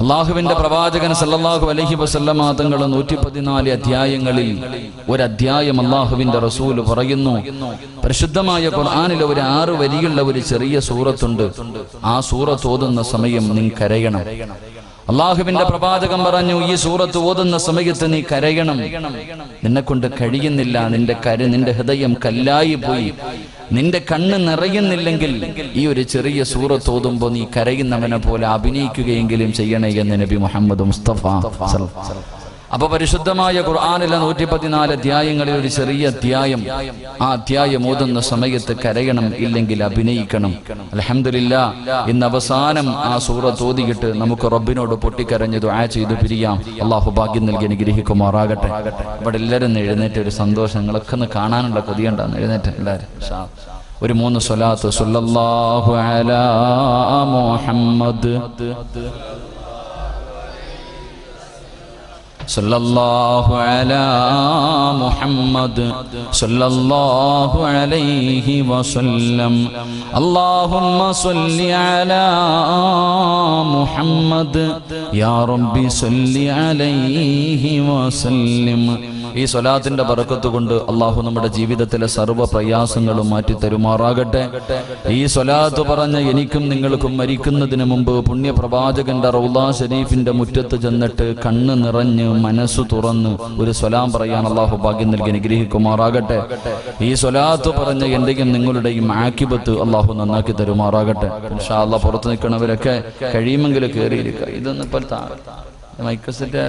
അള്ളാഹുവിന്റെ പ്രവാചകൻ സല്ലല്ലാഹു അലൈഹി വസല്ലമ തങ്ങൾ 114 അധ്യായങ്ങളിൽ ഒരു അധ്യായം അള്ളാഹുവിന്റെ റസൂൽ പറയുന്നു. പരിശുദ്ധമായ ഖുർആനിലെ ഒരു 6 വരികളുള്ള ഒരു ചെറിയ സൂറത്തുണ്ട്. ആ സൂറത്ത് ഓതുന്ന സമയം നീ കരയണം. അള്ളാഹുവിന്റെ പ്രവാചകൻ പറഞ്ഞു, ഈ സൂറത്ത് ഓതുന്ന സമയത്ത് നീ കരയണം. നിന്നെ കൊണ്ട് കഴിയുന്നില്ല, നിന്റെ ഹൃദയം കല്ലായി പോയി, നിന്റെ കണ്ണ് നിറയുന്നില്ലെങ്കിൽ ഈ ഒരു ചെറിയ സൂറത്ത് ഓതുമ്പോൾ നീ കരയുന്നവനെ പോലെ അഭിനയിക്കുകയെങ്കിലും ചെയ്യണേ എന്ന് നബി മുഹമ്മദ് മുസ്തഫ. അപ്പൊ പരിശുദ്ധമായ ഖുർആനിലെ 114 അധ്യായങ്ങളിൽ ഒരു ചെറിയ അധ്യായം, ആ അധ്യായം ഓതുന്ന സമയത്ത് കരയണം, ഇല്ലെങ്കിൽ അഭിനയിക്കണം. അൽഹംദുലില്ലാഹ്, ഇന്ന് അവസാനം ആ സൂറത്ത് ഓതിയിട്ട് നമുക്ക് റബ്ബിനോട് പൊട്ടിക്കരഞ്ഞ് ദുആ ചെയ്തു പിരിയാം. അള്ളാഹു ഭാഗ്യം നൽകി അനുഗ്രഹിക്കുമാറാകട്ടെ. ഇവിടെ എല്ലാവരും എഴുന്നേറ്റ് ഒരു സന്തോഷം, നിങ്ങളൊക്കെ ഒന്ന് കാണാനുള്ള കൊതിയുണ്ടാന്ന് എഴുന്നേറ്റ് എല്ലാവരും. ഒരു 3 സ്വലാത്ത്. സല്ലല്ലാഹു അലാ മുഹമ്മദ് സല്ലല്ലാഹു അലാ മുഹമ്മദ് സല്ലല്ലാഹു അലൈഹി വസല്ലം. അല്ലാഹുമ്മ സ്വല്ലി അലാ മുഹമ്മദ് യാ റബ്ബി സ്വല്ലി അലൈഹി വസല്ലം. ഈ സ്വലാത്തിന്റെ ബറക്കത്ത് കൊണ്ട് അള്ളാഹു നമ്മുടെ ജീവിതത്തിലെ സർവ്വ പ്രയാസങ്ങളും മാറ്റി തരുമാറാകട്ടെ. ഈ സ്വലാത്ത് പറഞ്ഞ എനിക്കും നിങ്ങൾക്കും മരിക്കുന്നതിന് മുമ്പ് പുണ്യപ്രവാചകന്റെ റൗള ശരീഫിന്റെ മുറ്റത്ത് ചെന്നിട്ട് കണ്ണ് നിറഞ്ഞ് മനസ്സു തുറന്ന് ഒരു സ്വലാം പറയാൻ അള്ളാഹു ഭാഗ്യം നൽകി അനുഗ്രഹിക്കുമാറാകട്ടെ. ഈ സ്വലാത്ത് പറഞ്ഞ എന്റെയും നിങ്ങളുടെയും ആക്കിബത്ത് അള്ളാഹു നന്നാക്കി തരുമാറാകട്ടെ. ഇൻഷാ അല്ലാഹ് പുറത്ത് നിൽക്കുന്നവരൊക്കെ കഴിയുമെങ്കിൽ കയറിയിരിക്കുക. ഇതൊന്നും ഇപ്പോൾ മൈക്കസെറ്റ്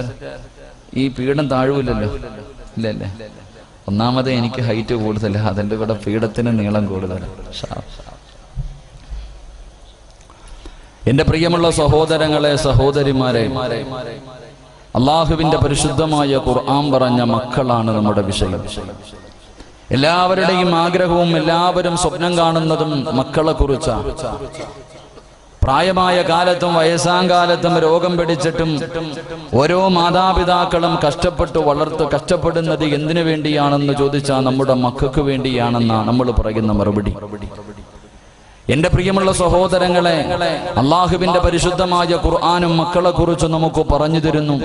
ഈ പീഠം താഴുവില്ലല്ലോ, ഇല്ലല്ലേ? ഒന്നാമത് എനിക്ക് ഹൈറ്റ് കൂടുതല, അതിൻ്റെ കൂടെ പീഠത്തിന് നീളം കൂടുതൽ. എന്റെ പ്രിയമുള്ള സഹോദരങ്ങളെ, സഹോദരിമാരെ, അള്ളാഹുവിന്റെ പരിശുദ്ധമായ ഖുർആൻ പറഞ്ഞ മക്കളാണ് നമ്മുടെ വിഷയം. എല്ലാവരുടെയും ആഗ്രഹവും എല്ലാവരും സ്വപ്നം കാണുന്നതും മക്കളെ കുറിച്ചാണ്. പ്രായമായ കാലത്തും വയസ്സാങ്കാലത്തും രോഗം പിടിച്ചിട്ടും ഓരോ മാതാപിതാക്കളും കഷ്ടപ്പെടുന്നത് എന്തിനു വേണ്ടിയാണെന്ന് ചോദിച്ചാൽ നമ്മുടെ മക്കൾക്ക് വേണ്ടിയാണെന്നാണ് നമ്മൾ പറയുന്ന മറുപടി. എന്റെ പ്രിയമുള്ള സഹോദരങ്ങളെ, അള്ളാഹുവിന്റെ പരിശുദ്ധമായ ഖുർആനും മക്കളെ കുറിച്ച് നമുക്ക് പറഞ്ഞു തരുന്നു.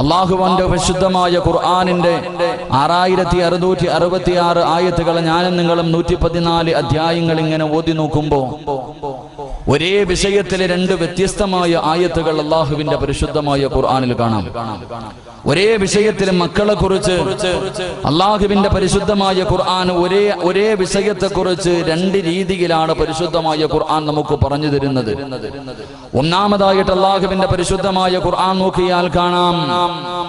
അള്ളാഹുവിന്റെ പരിശുദ്ധമായ ഖുർആനിന്റെ 6666 ആയത്തുകൾ ഞാനും നിങ്ങളും 114 അധ്യായങ്ങൾ ഇങ്ങനെ ഓതി നോക്കുമ്പോ ഒരേ വിഷയത്തിലെ 2 വ്യത്യസ്തമായ ആയത്തുകൾ അള്ളാഹുവിന്റെ പരിശുദ്ധമായ ഖുർആനിൽ കാണാം. ഒരേ വിഷയത്തിൽ മക്കളെ കുറിച്ച് അള്ളാഹുവിന്റെ പരിശുദ്ധമായ ഖുർആൻ ഒരേ വിഷയത്തെ കുറിച്ച് 2 രീതിയിലാണ് പരിശുദ്ധമായ ഖുർആൻ നമുക്ക് പറഞ്ഞു തരുന്നത്. ഒന്നാമതായിട്ട് അള്ളാഹുവിന്റെ പരിശുദ്ധമായ ഖുർആൻ നോക്കിയാൽ കാണാം,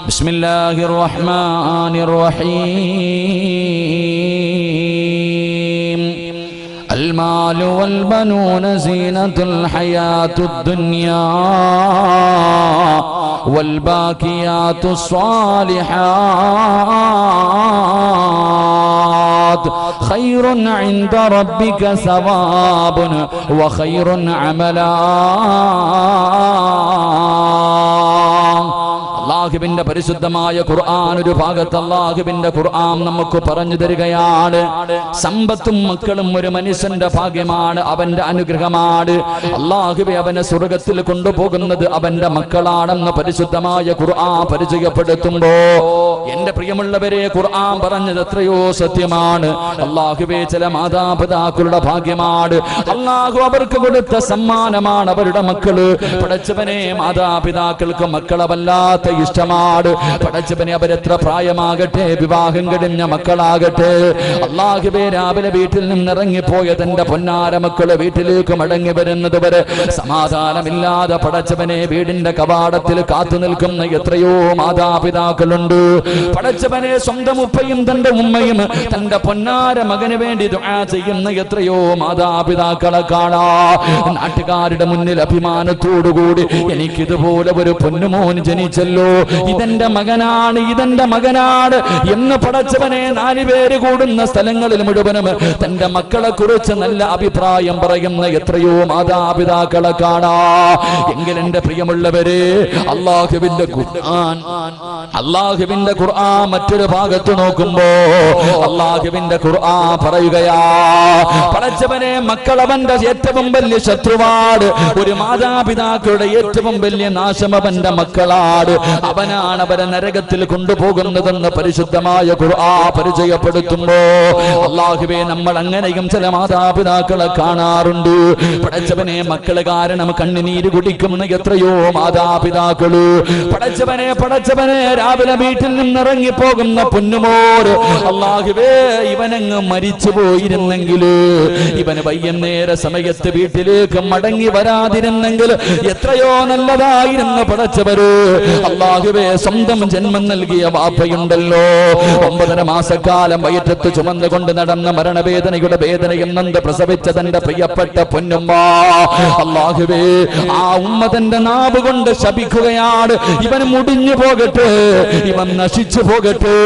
ബിസ്മില്ലാഹിർ റഹ്മാനിർ റഹീം. المال والبنون زينة الحياة الدنيا والباقيات الصالحات خير عند ربك ثواب وخير عملا. അള്ളാഹുവിന്റെ പരിശുദ്ധമായ ഖുർആൻ ഒരു ഭാഗത്ത് അള്ളാഹുവിന്റെ ഖുർആൻ നമുക്ക് പറഞ്ഞു തരികയാണ്, സമ്പത്തും മക്കളും ഒരു മനുഷ്യന്റെ ഭാഗ്യമാണ്, അവന്റെ അനുഗ്രഹമാണ്. അള്ളാഹുവെ അവനെ സ്വർഗത്തിൽ കൊണ്ടുപോകുന്നത് അവന്റെ മക്കളാണെന്ന് പരിശുദ്ധമായ ഖുർആൻ പരിചയപ്പെടുത്തുമ്പോ എന്റെ പ്രിയമുള്ളവരെ, ഖുർആൻ പറഞ്ഞത് എത്രയോ സത്യമാണ്. അള്ളാഹുവെ ചില മാതാപിതാക്കളുടെ ഭാഗ്യമാണ്, അള്ളാഹു അവർക്ക് കൊടുത്ത സമ്മാനമാണ് അവരുടെ മക്കള്. പടച്ചവനെ, മാതാപിതാക്കൾക്ക് മക്കളെ വല്ലാത്ത ഇഷ്ടമാണ്. പടച്ചവനെ, അവരെത്ര പ്രായമാകട്ടെ, വിവാഹം കഴിഞ്ഞ മക്കളാകട്ടെ, അള്ളാഹുവേ രാവിലെ വീട്ടിൽ നിന്നിറങ്ങിപ്പോയ തന്റെ പൊന്നാര മക്കള് വീട്ടിലേക്ക് മടങ്ങി വരുന്നത് വരെ സമാധാനമില്ലാതെ പടച്ചവനെ വീടിന്റെ കവാടത്തിൽ കാത്തു നിൽക്കുന്ന എത്രയോ മാതാപിതാക്കളുണ്ട്. പടച്ചവനെ, സ്വന്തം ഉപ്പയും തന്റെ ഉമ്മയും തന്റെ പൊന്നാര മകന് വേണ്ടി ദുആ ചെയ്യുന്ന എത്രയോ മാതാപിതാക്കളെ കാണാ. നാട്ടുകാരുടെ മുന്നിൽ അഭിമാനത്തോടുകൂടി എനിക്കിതുപോലെ ഒരു പൊന്നുമോൻ ജനിച്ചല്ലോ, ഇതെന്റെ മകനാണ് എന്ന് പടച്ചവനെ 4 പേര് കൂടുന്ന സ്ഥലങ്ങളിൽ മുഴുവനും തന്റെ മക്കളെ കുറിച്ച് നല്ല അഭിപ്രായം പറയുന്ന എത്രയോ മാതാപിതാക്കളെ കാണാ. എങ്കിൽ എന്റെ പ്രിയമുള്ളവരെ, അള്ളാഹുവിന്റെ ഖുർആൻ മറ്റൊരു ഭാഗത്ത് നോക്കുമ്പോ അല്ലാഹുവിന്റെ ഖുർആൻ പറയുകയാ, പടച്ചവനെ മക്കൾ അവന്റെ ഏറ്റവും വലിയ ശത്രുവാണ്. ഒരു മാതാപിതാക്കളുടെ ഏറ്റവും വലിയ നാശം അവന്റെ മക്കളാണ്. അവനാണ് അവരെ നരകത്തിൽ കൊണ്ടുപോകുന്നതെന്ന് പരിശുദ്ധമായ ഖുർആൻ പരിചയപ്പെടുത്തുമ്പോ അല്ലാഹുവേ, നമ്മൾ അങ്ങനെയും ചില മാതാപിതാക്കളെ കാണാറുണ്ട്. പടച്ചവനെ മക്കള് കാരണം കണ്ണുനീര് കുടിക്കുന്ന എത്രയോ മാതാപിതാക്കള്. പടച്ചവനെ രാവിലെ വീട്ടിൽ നിന്നിറങ്ങി പോകുന്ന പൊന്നുമോര്, അല്ലാഹുവേ ഇവനങ്ങ് മരിച്ചു പോയിരുന്നെങ്കിൽ, ഇവന് വൈകുന്നേര സമയത്ത് വീട്ടിലേക്ക് മടങ്ങി വരാതിരുന്നെങ്കിൽ എത്രയോ നല്ലതായിരുന്നു. പടച്ചവര് അല്ലാഹുവേ, സ്വന്തം ജന്മം നൽകിയ വാപ്പയുണ്ടല്ലോ, 9.5 മാസക്കാലം വയറ്റത്ത് ചുമന്നുകൊണ്ട് നടന്ന മരണവേദനയുടെ വേദനയും നന്ദ് പ്രസവിച്ച തന്റെ പ്രിയപ്പെട്ട പൊന്നുമ്മ, അല്ലാഹുവേ ആ ഉമ്മ തന്റെ നാവ് കൊണ്ട് ശപിക്കുകയാണ്, ഇവൻ മുടിഞ്ഞു പോകട്ടെ, ഇവൻ നശിച്ചു പോകട്ടെ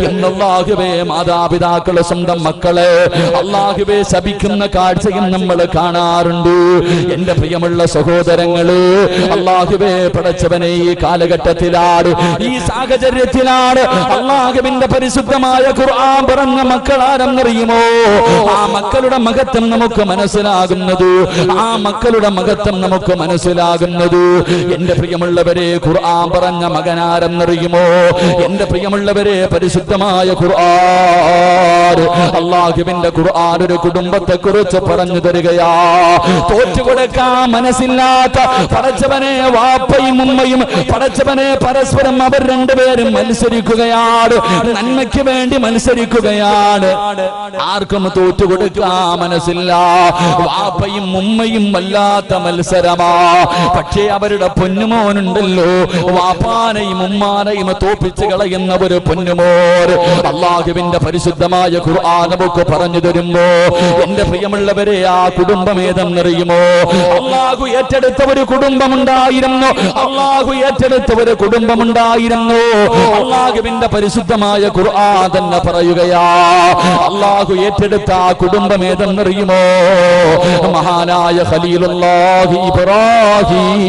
എന്നല്ലാഹുവേ മാതാപിതാക്കളെ സ്വന്തം മക്കളെ അല്ലാഹുവേ ശപിക്കുന്ന കാഴ്ചയും നമ്മൾ കാണാറുണ്ട്. എന്റെ പ്രിയമുള്ള സഹോദരങ്ങള്, അല്ലാഹുവേ പടച്ചവനെ ഈ കാലഘട്ടത്തിലാണ്, ഈ സാഹചര്യത്തിലാണ് അല്ലാഹുവിന്റെ പരിശുദ്ധമായ ഖുർആൻ പറഞ്ഞ മക്കളാരെന്നറിയുമോ? ആ മക്കളുടെ മഹത്വം നമുക്ക് മനസ്സിലാകുന്നത്, ആ മക്കളുടെ മഹത്വം നമുക്ക് മനസ്സിലാകുന്നത്. എന്റെ പ്രിയമുള്ളവരെ, ഖുർആൻ പറഞ്ഞ മകനാരെന്നറിയുമോ? എന്റെ പ്രിയമുള്ളവരെ, പരിശുദ്ധമായ ഖുർആൻ, അല്ലാഹുവിന്റെ ഖുർആൻ ഒരു കുടുംബത്തെ കുറിച്ച് പറഞ്ഞു തരികയാ. തോറ്റുകൊടുക്കാൻ മനസ്സില്ലാത്ത പടച്ചവനെ വാപ്പയും ഉമ്മയും പടച്ചവനെ പരസ്പരം അവർ രണ്ടുപേരും മത്സരിക്കുകയാണ്, നന്മയ്ക്ക് വേണ്ടി മത്സരിക്കുകയാണ്. ആർക്കും തോറ്റുകൊടുക്കാൻ മനസ്സില്ല. വാപ്പയും ഉമ്മയും വല്ലാത്ത മത്സരമാ. പക്ഷേ അവരുടെ പൊന്നുമോനുണ്ടല്ലോ, വാപ്പാനെയും ഉമ്മാനെയും തോപ്പിച്ച് കളയുന്ന ഒരു പൊന്നുമോൻ അല്ലാഹുവിന്റെ പരിശുദ്ധമായ ഖുർആൻ നമുക്ക് പറഞ്ഞു തരുമ്പോ എന്റെ പ്രിയമുള്ളവരെ, ആ കുടുംബം ഏതെന്നറിയുമോ? അല്ലാഹു ഏറ്റെടുത്ത ഒരു കുടുംബമുണ്ടായിരുന്നു. അല്ലാഹു ഏറ്റെടുത്ത ഒരു കുടുംബമുണ്ടായിരുന്നു. അല്ലാഹുവിന്റെ പരിശുദ്ധമായ ഖുർആൻ തന്നെ പറയുകയാ, അല്ലാഹു ഏറ്റെടുത്ത ആ കുടുംബം ഏതെന്നറിയുമോ? മഹാനായ ഖലീലുല്ലാഹി ഇബ്രാഹിം.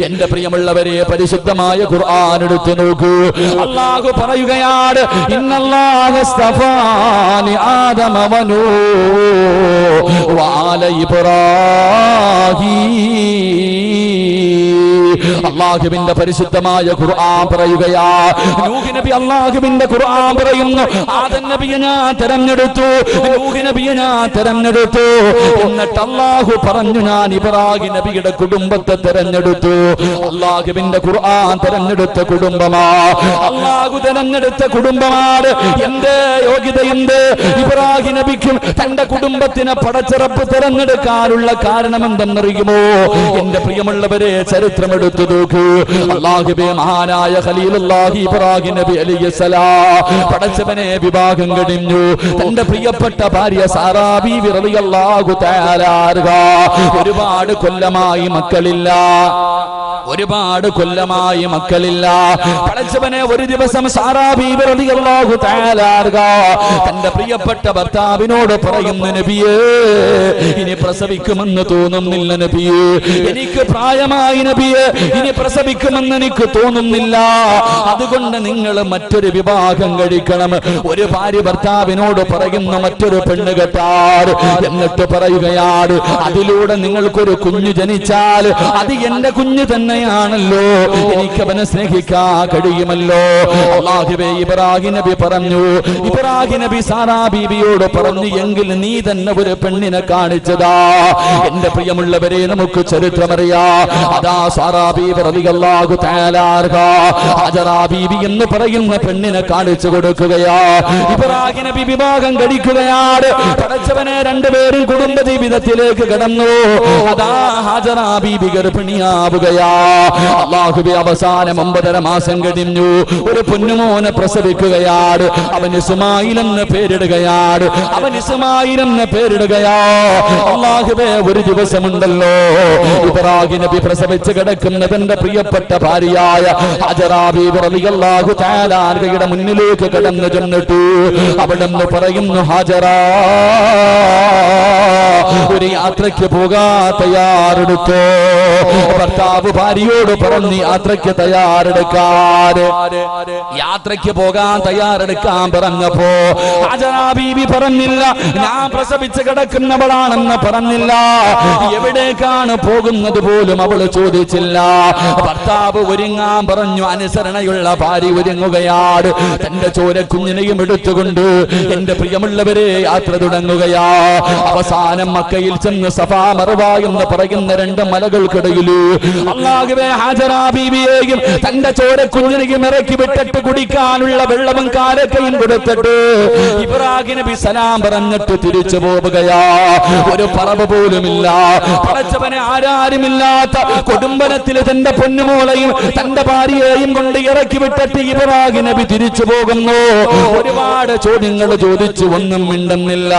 എന്റെ പ്രിയമുള്ളവരെ, പരിശുദ്ധമായ ഖുർആൻ എടുത്തു നോക്കൂ. അല്ലാഹു പറയുകയാണ്, ഇന്നല്ലാഹ സ്തഫാനി ആദമ വനൂഹ വആല ഇബ്രാഹിം. അല്ലാഹുവിന്റെ പരിശുദ്ധമായ ഖുർആൻ പറയുകയാ, നൂഹ് നബി അല്ലാഹുവിന്റെ ഖുർആൻ പറയുന്നു, ആദം നബിയെ ഞാൻ തെരഞ്ഞെടുത്തു, നൂഹ് നബിയെ ഞാൻ തെരഞ്ഞെടുത്തു. എന്നിട്ട് അല്ലാഹു പറഞ്ഞു, ഞാൻ ഇബ്രാഹിം നബിയുടെ കുടുംബത്തെ തെരഞ്ഞെടുത്തു. അല്ലാഹുവിന്റെ ഖുർആൻ തെരഞ്ഞെടുത്ത കുടുംബമാ, അല്ലാഹു തെരഞ്ഞെടുത്ത കുടുംബമാണ്. എന്റെ യോഗ്യതയുണ്ട്. ഇബ്രാഹിം നബിക്കും തന്റെ കുടുംബത്തിനെ പടച്ചിറപ്പ് തെരഞ്ഞെടുക്കാനുള്ള കാരണം എന്തെന്നറിയുമോ? എന്റെ പ്രിയമുള്ളവരെ, ചരിത്രം എടുത്തു നോക്കൂ. അല്ലാഹുവേ, മഹാനായ ഖലീലുല്ലാഹി ഇബ്രാഹിം നബി അലൈഹിസ്സലാം പടച്ചവനെ വിവാഹം കഴിഞ്ഞു. തന്റെ പ്രിയപ്പെട്ട ഭാര്യ സാറാ ബീവി റളിയല്ലാഹു തആല അൻഹ ഒരുപാട് കൊല്ലമായി മക്കളില്ല. ഒരുപാട് കൊല്ലമായി മക്കളില്ല. പടച്ചവനെ ഒരു ദിവസം സാറാ ബീവി റളിയല്ലാഹു തആല അൻഹ തന്റെ പ്രിയപ്പെട്ട ഭർത്താവിനോട് പറയുന്നു, നബിയേ, ഇനി പ്രസവിക്കുമെന്ന് തോന്നുന്നില്ല നബിയേ, എനിക്ക് പ്രായമായി നബിയേ, ഇനി പ്രസവിക്കുമെന്ന് എനിക്ക് തോന്നുന്നില്ല, അതുകൊണ്ട് നിങ്ങൾ മറ്റൊരു വിവാഹം കഴിക്കണം. ഒരു ഭാര്യ ഭർത്താവിനോട് പറയുന്നു മറ്റൊരു പെണ്ണ് കെട്ടാർ. എന്നിട്ട് പറയുകയാണ്, അതിലൂടെ നിങ്ങൾക്കൊരു കുഞ്ഞു ജനിച്ചാൽ അത് എന്റെ കുഞ്ഞു തന്നെയാണല്ലോ, എനിക്ക് അവനെ സ്നേഹിക്കാൻ കഴിയുമല്ലോ. അല്ലാഹുവേ, ഇബ്രാഹിം നബി പറഞ്ഞു. ഇബ്രാഹിം നബി സാറാ ബീവിയോട് പറഞ്ഞു, എങ്കിൽ നീ തന്നെ ഒരു പെണ്ണിനെ കാണിച്ചതാ. എന്റെ പ്രിയമുള്ളവരെ, നമുക്ക് ചരിത്രമറിയാം. അതാ സാറാ ബീവി റളിയല്ലാഹു തആല അൻഹ ഹാജറ ബീവി എന്ന് പറയുന്ന പെണ്ണിനെ കാണിച്ചു കൊടുക്കുകയാ. ഇബ്രാഹിം നബി വിവാഹം കഴിക്കുകയാണ്. പടച്ചവനെ, രണ്ടുപേരും കുടുംബ ജീവിതത്തിലേക്ക് കടന്നു. അതാ ഹാജറ ബീവി ഗർഭിണിയാവുകയാ. അല്ലാഹുവേ, അവസാനം 9.5 മാസം കഴിഞ്ഞു. ഒരു പൊന്നുമോനെ പ്രസവിക്കുകയാണ്. അവൻ ഇസ്മായിൽ എന്ന് പേരിടുകയാണ്. അവൻ ഇസ്മായിൽ എന്ന് പേരിടുകയാ. അല്ലാഹുവേ, ഒരു ദിവസമുണ്ടല്ലോ, ഇബ്രാഹിം നബി പ്രസവിച്ച് കിടക്കുന്നതിന്റെ പ്രിയപ്പെട്ട ഭാര്യയായ ഹാജറ ബീവി റളിയല്ലാഹു തആല അൻഹയുടെ മുന്നിലേക്ക് കടന്നു ചെന്നിട്ടു അവിടെന്ന് പറയുന്നു, ഹാജറ, ഒരു യാത്രയ്ക്ക് പോകാൻ തയ്യാറെടുത്തോ? ഭർത്താവ് ഭാര്യയോട് പറഞ്ഞ് യാത്രയ്ക്ക് തയ്യാറെടുക്കാറ്, യാത്രയ്ക്ക് പോകാൻ തയ്യാറെടുക്കാൻ പറഞ്ഞപ്പോ ഹാജറ ബീവി പറഞ്ഞില്ല ഞാൻ പ്രസവിച്ച് കിടക്കുന്നവളാണെന്ന് പറഞ്ഞില്ല. എവിടേക്കാണ് പോകുന്നത് പോലും അവൾ ചോദിച്ചില്ല. ഭർത്താവ് ഒരുങ്ങാൻ പറഞ്ഞു. അനുസരണയുള്ള ഭാര്യ ഒരുങ്ങുകയാണ്. തന്റെ ചോരക്കുഞ്ഞിനെയും എടുത്തുകൊണ്ട് എന്റെ പ്രിയമുള്ളവരെ യാത്ര തുടങ്ങുകയാ. അവസാനം മക്കയിൽ ചെന്ന് സഫാ മർവ എന്ന് പറയുന്ന രണ്ട് മലകൾക്കിടയിൽ അല്ലാഹുവേ ഹാജറ ബീവിയെയും തന്റെ ചോരക്കുഞ്ഞിനെയും ഇറക്കി വിട്ടിട്ട് കുടിക്കാനുള്ള വെള്ളവും കാരക്കയും കൊടുത്തിട്ട് ഇബ്രാഹിം നബി സലാം പറഞ്ഞിട്ട് തിരിച്ചു പോവുകയാ. ഒരു പറവ് പോലുമില്ല. പടച്ചവനെ ആരാരുമില്ലാത്ത കൊടുമ്പനത്തിൽ തന്റെ പൊന്നുമോളെയും തന്റെ ഭാര്യയെയും കൊണ്ട് ഇറക്കി വിട്ടിട്ട് ഇബ്രാഹിം നബി തിരിച്ചു പോകുന്നു. ഒരുപാട് ചോദ്യങ്ങൾ ചോദിച്ചു, ഒന്നും മിണ്ടുന്നില്ല.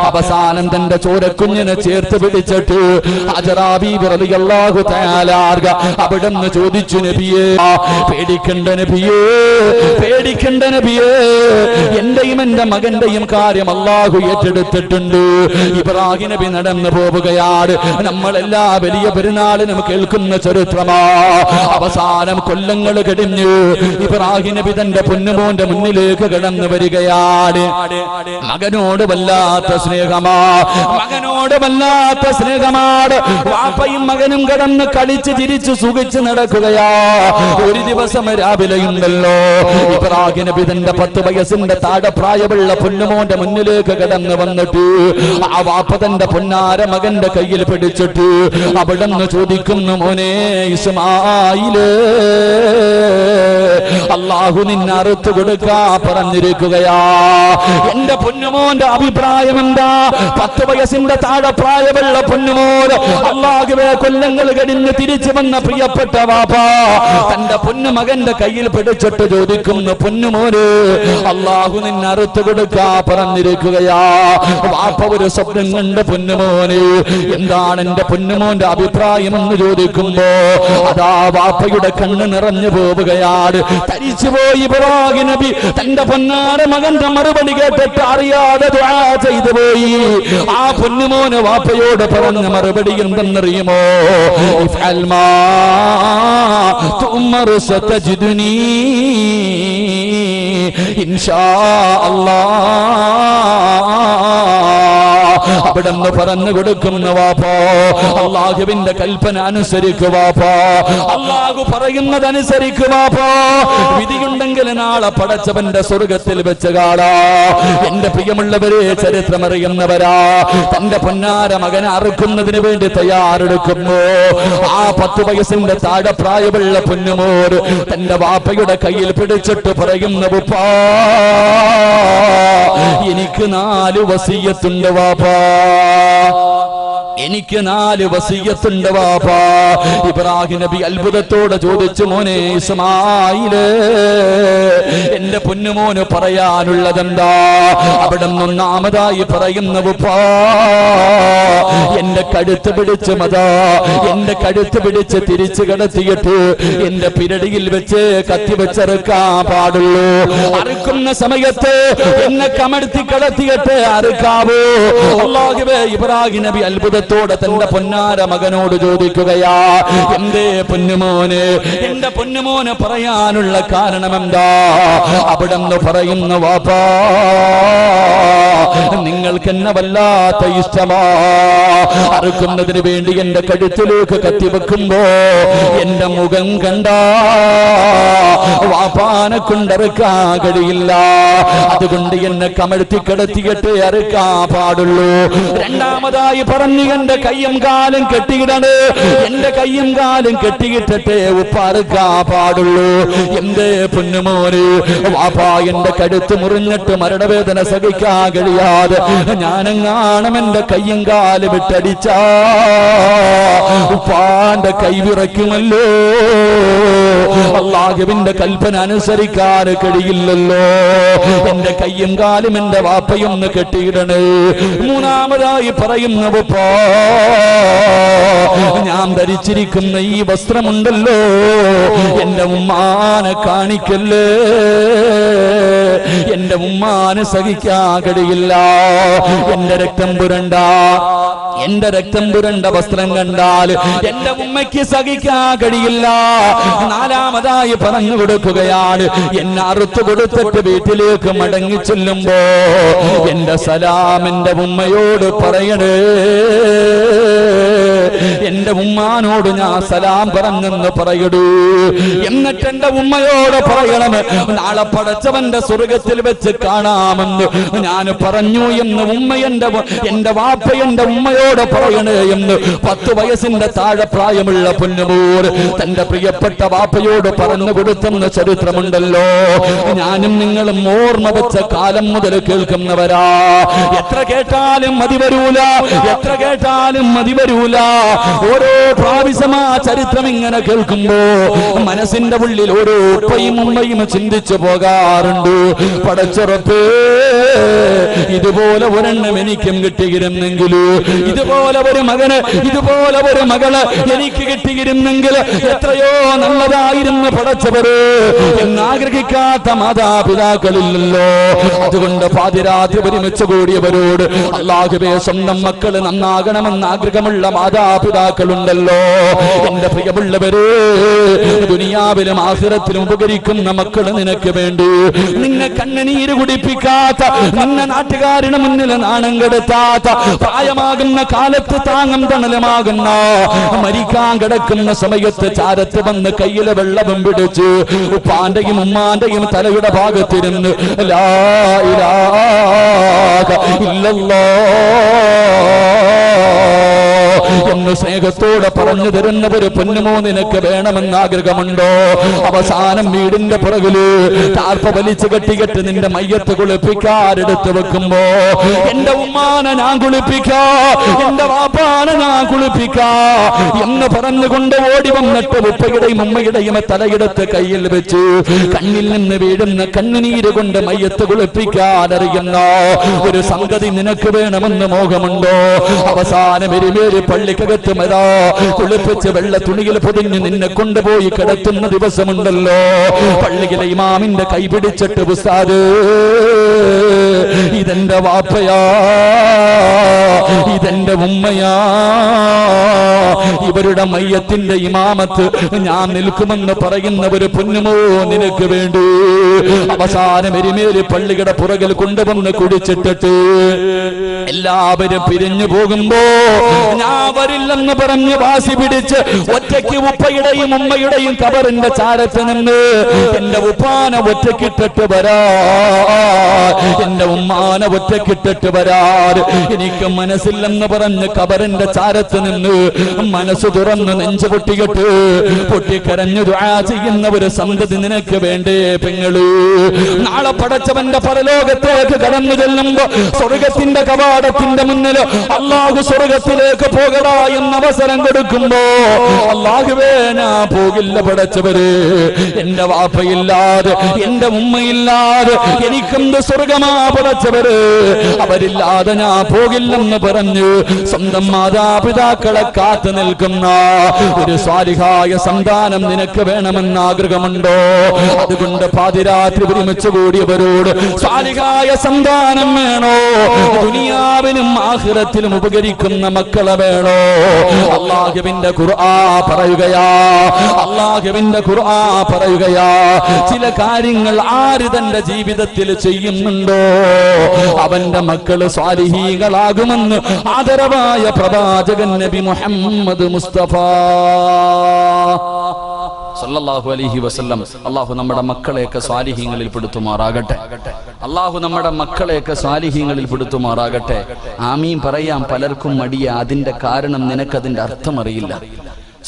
അവസാനം തന്റെ ചോരക്കുഞ്ഞിനെ ചേർത്ത് പിടിച്ചിട്ട് ഹാജറ ബീവി റളിയല്ലാഹു തആല അവിടുന്ന് ചോദിച്ചു, നബിയേ പേടിക്കണ്ട നബിയേ, പേടിക്കണ്ട നബിയേ, എന്റെയും എന്റെ മകന്റെയും കാര്യം അല്ലാഹു ഏറ്റെടുത്തിട്ടുണ്ട്. ഇബ്രാഹിം നബി നടന്നു പോവുകയാണ്. നമ്മളെല്ലാ വലിയ പെരുന്നാളിനും കേൾക്കുന്ന ചരിത്രമാ. അവസാനം കൊല്ലങ്ങൾ കഴിഞ്ഞു ഇബ്രാഹിം നബി തന്റെ പൊന്നുമോന്റെ മുന്നിലേക്ക് കടന്നു വരികയാണ്. മകനോട് വല്ലാത്ത സ്നേഹമാ, മകനോട് വല്ലാത്ത സ്നേഹമാണ്. വാപ്പയും മകനും കടന്ന് കളിച്ച് ചിരിച്ച് സുഖിച്ച് നടക്കുകയാ. ഒരു ദിവസം രാവിലെയുണ്ടല്ലോ ഇബ്രാഹിം നബി തന്റെ 10 വയസ്സിന്റെ താഴെ പ്രായമുള്ള പൊന്നുമോന്റെ മുന്നിലേക്ക് കടന്നു വന്നിട്ട് ആ വാപ്പ തന്റെ പൊന്നാര മകന്റെ കയ്യിൽ പിടിച്ചിട്ട് അവിടെന്ന് ചോദിക്കുന്നു, മോനെ ഇസ്മായിലേ, അല്ലാഹു നിന്നെ അറുത്തു കൊടുക്കാ പറഞ്ഞിരിക്കുകയാ. എന്റെ പൊന്നുമോന്റെ അഭിപ്രായം എന്താ? 10 വയസ്സിന്റെ താഴെ പ്രായമുള്ള പൊന്നുമോൻ അല്ലാഹുവേ കൊല്ലങ്ങൾ കഴിഞ്ഞ് തിരിച്ചു വന്ന പ്രിയപ്പെട്ട വാപ്പ തന്റെ പൊന്നുമകന്റെ കയ്യിൽ പിടിച്ചിട്ട് ചോദിക്കുന്നു, പൊന്നുമോന് അല്ലാഹു നിന്നെ അറുത്തു കൊടുക്കാ പറഞ്ഞിരിക്കുകയാ. വാപ്പ ഒരു സ്വപ്നം കണ്ട് പൊന്നുമോന് എന്താണ് എന്റെ പൊന്നുമോന്റെ അഭിപ്രായം എന്ന് ചോദിക്കുമ്പോ അതാ വാപ്പയുടെ കണ്ണ് നിറഞ്ഞു പോവുകയാണ്. തരിച്ചുപോയി ഇബ്രാഹിം നബി തന്റെ പൊന്നാര മകന്റെ മറുപടി കേട്ടിട്ട് അറിയാതെ ദുആ ചെയ്തു പോയി. ആ പൊന്നുമോന് വാപ്പയോട് പറഞ്ഞ മറുപടി എന്തെന്നറിയുമോ? ഇഫ്അൽ മാ തുഅ്മർ സതജിദുനി ഇൻഷാ അല്ലാഹ്. അവിടെന്ന് പറഞ്ഞു കൊടുക്കുന്ന വാപ്പോ അല്ലാഹുവിന്റെ കൽപ്പന അനുസരിക്കുവാപ്പോ, അല്ലാഹു പറയുന്നതനുസരിക്കുവാപ്പോ. വിധിയുണ്ടെങ്കിൽ നാളെ പടച്ചവന്റെ സ്വർഗത്തിൽ വെച്ച് കാണാ. എന്റെ പ്രിയമുള്ളവരെ, ചരിത്രമറിയുന്നവരാ, തന്റെ പൊന്നാര മകനെ അറുക്കുന്നതിന് വേണ്ടി തയ്യാറെടുക്കുമ്പോ ആ 10 വയസ്സിന്റെ താഴെ പ്രായമുള്ള പൊന്നുമോർ തന്റെ വാപ്പയുടെ കയ്യിൽ പിടിച്ചിട്ട് പറയുന്ന, ഉപ്പാ എനിക്ക് 4 വസിയ്യത്തുണ്ട് വാപ്പാ, എനിക്ക് 4 വസിയ്യത്തുണ്ട് വാപ്പാ. ഇബ്രാഹിം നബി അത്ഭുതത്തോടെ ചോദിച്ചു, മോനെ ഇസ്മായിലേ, എന്റെ പൊന്നുമോന് പറയാനുള്ളതെന്താ? അവിടെ ഒന്നാമതായി പറയുന്ന, ഉപ്പാ എന്റെ കഴുത്ത് പിടിച്ച് എന്റെ കഴുത്ത് പിടിച്ച് തിരിച്ചു കടത്തിയിട്ട് എന്റെ പിരടിയിൽ വെച്ച് കത്തി വെച്ചറുക്കാൻ പാടുള്ളൂ. അറുക്കുന്ന സമയത്ത് എന്നെ കമഴ്ത്തി കടത്തിയിട്ട് അറുക്കാവൂ. അല്ലാഹുവേ, ഇബ്രാഹിം നബി അത്ഭുതത്തോടെ തന്റെ പൊന്നാര മകനോട് ചോദിക്കുകയാ, എന്റെ പൊന്നുമോന്, എന്റെ പൊന്നുമോന് പറയാനുള്ള കാരണം എന്താ? അവിടെ നിന്ന് പറയുന്നു, വാപ്പാ നിങ്ങൾക്ക് എന്നെ വല്ലാത്ത ഇഷ്ടമാ. അറുക്കുന്നതിന് വേണ്ടി എന്റെ കഴുത്തിലേക്ക് കത്തിവെക്കുമ്പോ എന്റെ മുഖം കണ്ട വാപ്പാനെ കൊണ്ടറുക്കാൻ കഴിയില്ല. അതുകൊണ്ട് എന്നെ കമഴ്ത്തി കിടത്തിയിട്ട് അറുക്കാൻ പാടുള്ളൂ. രണ്ടാമതായി പറഞ്ഞു, എന്റെ കയ്യും കാലും കെട്ടിയിടണ്, എന്റെ കയ്യും കാലും കെട്ടിയിട്ടിട്ട് ഉപ്പറുക്കാൻ പാടുള്ളൂ. എന്റെ പൊന്നുമോന്, വാപ്പാ എന്റെ കഴുത്ത് മുറിഞ്ഞിട്ട് മരണവേദന സഹിക്കാൻ കഴിയാതെ ഞാനെങ്ങാണം എന്റെ കയ്യും കാല് വിട്ടടിച്ചാ ഉപ്പാന്റെ കൈ വിറയ്ക്കുമല്ലോ. അല്ലാഹുവിന്റെ കൽപ്പന അനുസരിക്കാൻ കഴിയില്ലല്ലോ. എന്റെ കയ്യും കാലും എന്റെ വാപ്പയൊന്ന് കെട്ടിയിടണേ. മൂന്നാമതായി പറയുന്ന, ഉപ്പാ ഞാൻ ധരിച്ചിരിക്കുന്ന ഈ വസ്ത്രമുണ്ടല്ലോ, എന്റെ ഉമ്മാനെ കാണിക്കല്ലേ, എന്റെ ഉമ്മാനെ സഹിക്കാൻ കഴിയില്ല. എന്റെ രക്തം പുരണ്ട, എന്റെ രക്തം പുരണ്ട വസ്ത്രം കണ്ടാൽ എന്റെ ഉമ്മയ്ക്ക് സഹിക്കാൻ കഴിയില്ല. നാലാമതായി പറഞ്ഞു കൊടുക്കുകയാണ്, എന്നെ അറുത്തു കൊടുത്തിട്ട് വീട്ടിലേക്ക് മടങ്ങി ചെല്ലുമ്പോ എന്റെ സലാം എന്റെ ഉമ്മയോട് പറയണേ, എന്റെ ഉമ്മാനോട് ഞാൻ സലാം പറഞ്ഞെന്ന് പറയടൂ. എന്നിട്ട് എന്റെ ഉമ്മയോട് പറയണം, നാളെ പടച്ചവന്റെ സ്വർഗത്തിൽ വെച്ച് കാണാമെന്ന് ഞാൻ പറഞ്ഞു എന്ന് ഉമ്മ എന്റെ വാപ്പ എന്റെ ഉമ്മയോട് പറയണേ എന്ന് 10 വയസ്സിന്റെ താഴെ പ്രായമുള്ള പൊന്നുമോർ തന്റെ പ്രിയപ്പെട്ട വാപ്പയോട് പറഞ്ഞു കൊടുത്തെന്ന ചരിത്രമുണ്ടല്ലോ. ഞാനും നിങ്ങളും ഓർമ്മ വെച്ച കാലം മുതൽ കേൾക്കുന്നവരാ. എത്ര കേട്ടാലും മതി വരൂല, എത്ര കേട്ടാലും മതി വരൂല. ഓരോ പ്രാവശ്യം ആ ചരിത്രം ഇങ്ങനെ കേൾക്കുമ്പോ മനസ്സിന്റെ ഉള്ളിൽ ഓരോ ഉപ്പയും ഉമ്മയും ചിന്തിച്ചു പോകാറുണ്ട്. പടച്ചുറപ്പേ, ഇതുപോലെ ഒരെണ്ണം എനിക്കും കിട്ടിയിരുന്നെങ്കിൽ, ഇതുപോലെ ഒരു മകന്, ഇതുപോലെ ഒരു മകള് എനിക്ക് കിട്ടിയിരുന്നെങ്കിൽ എത്രയോ നല്ലതായിരുന്നു പടച്ചവര് എന്നാഗ്രഹിക്കാത്ത മാതാപിതാക്കളില്ലല്ലോ. അതുകൊണ്ട് പാതിരാത്രി ഒരുമിച്ച് കൂടിയവരോട് അല്ലാഹുവേ, സ്വന്തം മക്കള് നന്നാകണമെന്ന് ആഗ്രഹമുള്ള മാതാപിതാക്കളുണ്ടല്ലോ. എന്റെ പ്രിയമുള്ളവര്, ദുനിയാവിലും ആഖിറത്തിലും ഉപകരിക്കുന്ന മക്കള് നിനക്ക് വേണ്ടി, നിന്നെ കണ്ണുനീര് കുടിപ്പിക്കാത്ത, നിന്നെ നാട്ടുകാരുടെ മുന്നിൽ നാണം കെടുത്താത്ത, പ്രായമാകുന്ന കാലത്ത് താങ്ങും തണലുമാകുന്ന, മരിക്കാൻ കിടക്കുന്ന സമയത്ത് ചാരത്ത് വന്ന് കയ്യിലെ വെള്ളവും പിടിച്ച് ഉപ്പാന്റെയും ഉമ്മാന്റെയും തലയുടെ ഭാഗത്തിരുന്ന് ലാ ഇലാഹ ഇല്ലല്ലാഹ് എന്ന് സ്നേഹത്തോടെ പറഞ്ഞു തരുന്ന ഒരു പൊന്നുമോ നിനക്ക് വേണമെന്ന് ആഗ്രഹമുണ്ടോ? അവസാനം വീടിന്റെ പുറകില് ടാർപ്പ വലിച്ചു കെട്ടികെട്ട് നിന്റെ മയ്യത്ത് കുളിപ്പിക്കാരെടുത്ത് വെക്കുമ്പോ എന്റെ ഉമ്മാനെ ഞാൻ കുളിപ്പിക്കാ, എന്റെ വാപ്പാനെ ഞാൻ കുളിപ്പിക്കാ എന്ന് പറഞ്ഞുകൊണ്ട് ഓടി വന്നിട്ട് ഉപ്പയുടെയും ഉമ്മയുടെയും തലയെടുത്ത് കയ്യിൽ വെച്ച് കണ്ണിൽ നിന്ന് വീഴുന്ന കണ്ണുനീര് കൊണ്ട് മയ്യത്ത് കുളിപ്പിക്കാനറിയുന്ന ഒരു സംഗതി നിനക്ക് വേണമെന്ന് മോഹമുണ്ടോ? അവസാനം എരുമേരി പള്ളിക്കകത്ത് മരാ കുളിപ്പിച്ച് വെള്ള തുണിയിൽ പൊതിഞ്ഞ് നിന്നെ കൊണ്ടുപോയി കിടത്തുന്ന ദിവസമുണ്ടല്ലോ. പള്ളിയിലെ ഇമാമിന്റെ കൈ പിടിച്ചിട്ട് ഉസ്താദ്, ഇതെന്റെ വാപ്പയാ, ഇതെന്റെ ഉമ്മയാ, ഇവരുടെ മയ്യത്തിന്റെ ഇമാമത്ത് ഞാൻ നിൽക്കുമെന്ന് പറയുന്ന ഒരു പൊന്നുമോ നിനക്ക് വേണ്ടി അവസാനം എരുമേലി പള്ളിയുടെ പുറകിൽ കൊണ്ടുവന്ന് കുടിച്ചിട്ടിട്ട് എല്ലാവരും പിരിഞ്ഞു പോകുമ്പോ ഞാൻ വരില്ലെന്ന് പറഞ്ഞ് വാശി പിടിച്ച് ഒറ്റയ്ക്ക് ഉപ്പയുടെയും ഉമ്മയുടെയും കബറിന്റെ ചാരത്ത് നിന്ന് എന്റെ ഉപ്പാനെ ഒറ്റക്കിട്ടിട്ട് വരാ, എന്റെ ഉമ്മാനെ ഒറ്റക്കിട്ടിട്ട് വരാറ് എനിക്ക് മനസ്സില്ലെന്ന് പറഞ്ഞ് കബറിന്റെ ചാരത്ത് നിന്ന് മനസ്സ് തുറന്ന് നെഞ്ചു പൊട്ടികെട്ട് പൊട്ടിക്കരഞ്ഞു ദുആ ചെയ്യുന്ന ഒരു സന്തതി നിനക്ക് വേണ്ടേ പെങ്ങള്? നാളെ പടച്ചവന്റെ പരലോകത്തേക്ക് കടന്നു ചെല്ലുമ്പോ സ്വർഗത്തിന്റെ കവാടത്തിന്റെ മുന്നിൽ അല്ലാഹു സ്വർഗത്തിലേക്ക് പോകടാ എന്ന അവസരം കൊടുക്കുമ്പോ അല്ലാഹുവേ ഞാൻ പോകില്ല പടച്ചവര്, എന്റെ വാപ്പയില്ലാതെ എന്റെ ഉമ്മയില്ലാതെ എനിക്കെന്ത് സ്വർഗമാ പടച്ചവര്, അവരില്ലാതെ ഞാൻ പോകില്ലെന്ന് പറഞ്ഞു സ്വന്തം മാതാപിതാക്കളെ കാത്തു നിൽക്കുന്ന ഒരു സ്വാലിഹായ സന്താനം നിനക്ക് വേണമെന്ന് ആഗ്രഹമുണ്ടോ? അതുകൊണ്ട് പാതിരാത്രി ഒരുമിച്ച് കൂടിയവരോട് സ്വാലിഹായ സന്താനം വേണോ? ദുനിയാവിലും ആഖിറത്തിലും ഉപകരിക്കുന്ന മക്കളെ വേണോ? അല്ലാഹുവിന്റെ ഖുർആൻ പറയുകയാ, അല്ലാഹുവിന്റെ ഖുർആൻ പറയുകയാ, ചില കാര്യങ്ങൾ ആര് തന്റെ ജീവിതത്തിൽ ചെയ്യുന്നുണ്ടോ അവന്റെ മക്കള് സ്വാലിഹീകളാകുമെന്ന് ആദരവായ പ്രവാചകൻ നബി മുഹമ്മദ് മുസ്തഫ സല്ലല്ലാഹു അലൈഹി വസല്ലം. അല്ലാഹു നമ്മുടെ മക്കളെയൊക്കെ സ്വാലിഹീങ്ങളിൽ പെടുത്തുമാറാകട്ടെ. അല്ലാഹു നമ്മുടെ മക്കളെയൊക്കെ സ്വാലിഹീങ്ങളിൽ പെടുത്തുമാറാകട്ടെ. ആമീൻ പറയാൻ പലർക്കും മടിയ, അതിന്റെ കാരണം നിനക്കതിന്റെ അർത്ഥം അറിയില്ല.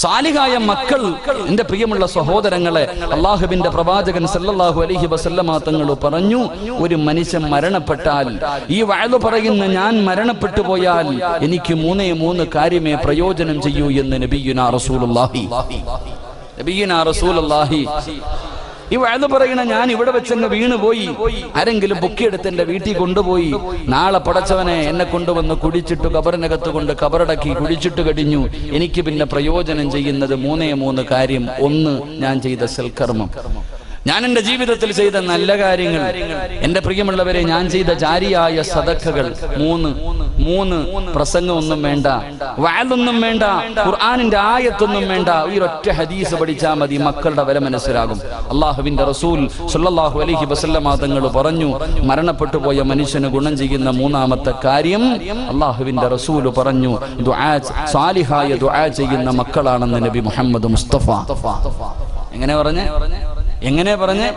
സാലിഹായ മക്കൾ, എന്റെ പ്രിയമുള്ള സഹോദരങ്ങളെ, അല്ലാഹുവിന്റെ പ്രവാചകൻ സല്ലല്ലാഹു അലൈഹി വസല്ലമ തങ്ങൾ പറഞ്ഞു, ഒരു മനുഷ്യൻ മരണപ്പെട്ടാൽ, ഈ വഅദ് പറയുന്ന ഞാൻ മരണപ്പെട്ടു പോയാൽ എനിക്ക് 3 കാര്യമേ പ്രയോജനം ചെയ്യൂ എന്ന് നബിയുനാ റസൂലുള്ളാഹി ഈ വഅദ് പറയണ ഞാൻ ഇവിടെ വെച്ചങ്ങ് വീണുപോയി, ആരെങ്കിലും പൊക്കിയെടുത്ത് എന്റെ വീട്ടിൽ കൊണ്ടുപോയി, നാളെ പടച്ചവനെ എന്നെ കൊണ്ടുവന്ന് കുടിച്ചിട്ട് കബറിനകത്ത് കൊണ്ട് കബറടക്കി കുടിച്ചിട്ട് കഴിഞ്ഞു, എനിക്ക് പിന്നെ പ്രയോജനം ചെയ്യുന്നത് 3 കാര്യം. 1, ഞാൻ ചെയ്ത സൽക്കർമ്മം. ഞാൻ എൻ്റെ ജീവിതത്തിൽ ചെയ്ത നല്ല കാര്യങ്ങൾ, എൻ്റെ പ്രിയമുള്ളവരെ, ഞാൻ ചെയ്ത ജാരിയായ സദഖകൾ, മൂന്ന് പ്രസംഗമൊന്നും വേണ്ട, വഅദൊന്നും വേണ്ട, ഖുർആനിന്റെ ആയത്തൊന്നും വേണ്ട, ഈ ഒറ്റ ഹദീസ് പഠിച്ചാൽ മതി, മക്കളുടെ വില മനസ്സിലാകും. അല്ലാഹുവിന്റെ റസൂൽ സ്വല്ലല്ലാഹു അലൈഹി വസല്ലം തങ്ങൾ പറഞ്ഞു, മരണപ്പെട്ടു പോയ മനുഷ്യന് ഗുണം ചെയ്യുന്ന മൂന്നാമത്തെ കാര്യം, അല്ലാഹുവിന്റെ റസൂൽ പറഞ്ഞു, ദുആ, സാലിഹായ ദുആ ചെയ്യുന്ന മക്കളാണെന്ന് നബി മുഹമ്മദ് മുസ്തഫ. എങ്ങനെ പറഞ്ഞേ?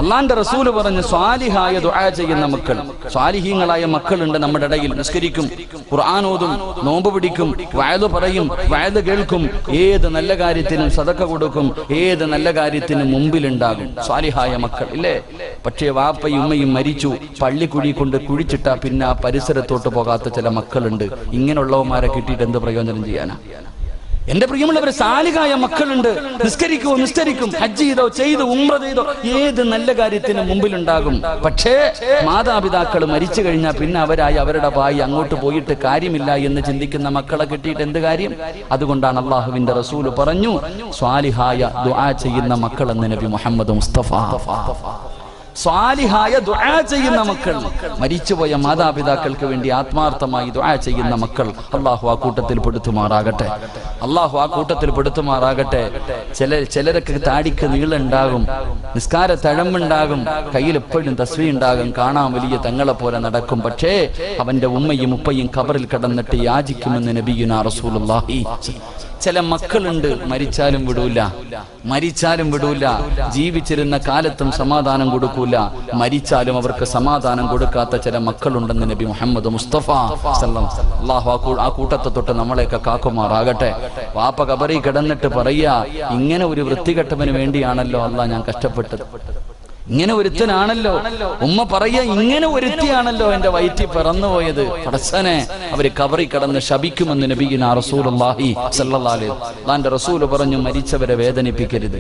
അള്ളാന്റെ റസൂല് പറഞ്ഞു, സ്വാലിഹായ ദുആ ചെയ്യുന്ന മക്കൾ. സ്വാലിഹീങ്ങളായ മക്കളുണ്ട് നമ്മുടെ ഇടയിൽ. നിസ്കരിക്കും, ഖുർആൻ ഓതും, നോമ്പ് പിടിക്കും, വഅദ് പറയും, വഅദ് കേൾക്കും, ഏത് നല്ല കാര്യത്തിനും സദഖ കൊടുക്കും, ഏത് നല്ല കാര്യത്തിനും മുമ്പിലുണ്ടാകും. സ്വാലിഹായ മക്കൾ ഇല്ലേ? പക്ഷേ വാപ്പയും ഉമ്മയും മരിച്ചു, പള്ളിക്കുഴി കൊണ്ട് കുഴിച്ചിട്ടാ പിന്നെ ആ പരിസരത്തോട്ട് പോകാത്ത ചില മക്കളുണ്ട്. ഇങ്ങനെയുള്ളവന്മാരെ കിട്ടിയിട്ട് എന്ത് പ്രയോജനം ചെയ്യാനാ? എന്റെ പ്രിയമുള്ളവരെ, സാലിഹായ മക്കളുണ്ട്. നിസ്കരിക്കും, ഹജ്ജ് ചെയ്തോ, ഉംറ ചെയ്തോ, ഏത് നല്ല കാര്യത്തിന് മുമ്പിലുണ്ടാകും. പക്ഷേ മാതാപിതാക്കൾ മരിച്ചു കഴിഞ്ഞാൽ പിന്നെ അവരുടെ ഭായി അങ്ങോട്ട് പോയിട്ട് കാര്യമില്ല എന്ന് ചിന്തിക്കുന്ന മക്കളെ കിട്ടിയിട്ട് എന്ത് കാര്യം? അതുകൊണ്ടാണ് അള്ളാഹുവിന്റെ റസൂല് പറഞ്ഞു, സ്വാലിഹായ ദുആ ചെയ്യുന്ന മക്കൾ എന്ന് നബി മുഹമ്മദ് മുസ്തഫ. സ്വാലിഹായ ദുആ ചെയ്യുന്ന മക്കൾ, മരിച്ചുപോയ മാതാപിതാക്കൾക്ക് വേണ്ടി ആത്മാർത്ഥമായി ദുആ ചെയ്യുന്ന മക്കൾ, അള്ളാഹു ആ കൂട്ടത്തിൽ പെടുത്തുമാറാകട്ടെ. ചിലരൊക്കെ താടിക്ക് നീളുണ്ടാകും, നിസ്കാര തഴമ്പുണ്ടാകും, കയ്യിൽ എപ്പോഴും തസ്ബീഹ് ഉണ്ടാകും, കാണാൻ വലിയ തങ്ങളെ പോലെ നടക്കും. പക്ഷേ അവന്റെ ഉമ്മയും ഉപ്പയും ഖബറിൽ കിടന്നിട്ട് യാചിക്കുമെന്ന് നബിയുനാ റസൂലുള്ളാഹി. ചില മക്കളുണ്ട്, മരിച്ചാലും വിടൂല, ജീവിച്ചിരുന്ന കാലത്തും സമാധാനം കൊടുക്കൂല, മരിച്ചാലും അവർക്ക് സമാധാനം കൊടുക്കാത്ത ചില മക്കളുണ്ടെന്ന് നബി മുഹമ്മദ് മുസ്തഫ അല്ലാഹു ആ കൂട്ടത്തെ തൊട്ട് നമ്മളെയൊക്കെ കാക്കുമാറാകട്ടെ. വാപ്പ ഖബറിൽ കിടന്നിട്ട് പറയാ, ഇങ്ങനെ ഒരു വൃത്തികെട്ടവന് വേണ്ടിയാണല്ലോ അല്ലാഹ് ഞാൻ കഷ്ടപ്പെട്ടത്, ഇങ്ങനെ ഒരുത്തനാണല്ലോ. ഉമ്മ പറയാ, ഇങ്ങനെ ഒരുത്തിയാണല്ലോ എന്റെ വയറ്റിൽ പിറന്നുപോയത്. പടച്ചനെ, അവര് ഖബറിൽ കിടന്ന് ശപിക്കുമെന്ന് നബിയുനാ റസൂലുള്ളാഹി സ്വല്ലല്ലാഹു അലൈഹി വസല്ലം റസൂല് പറഞ്ഞു, മരിച്ചവരെ വേദനിപ്പിക്കരുത്,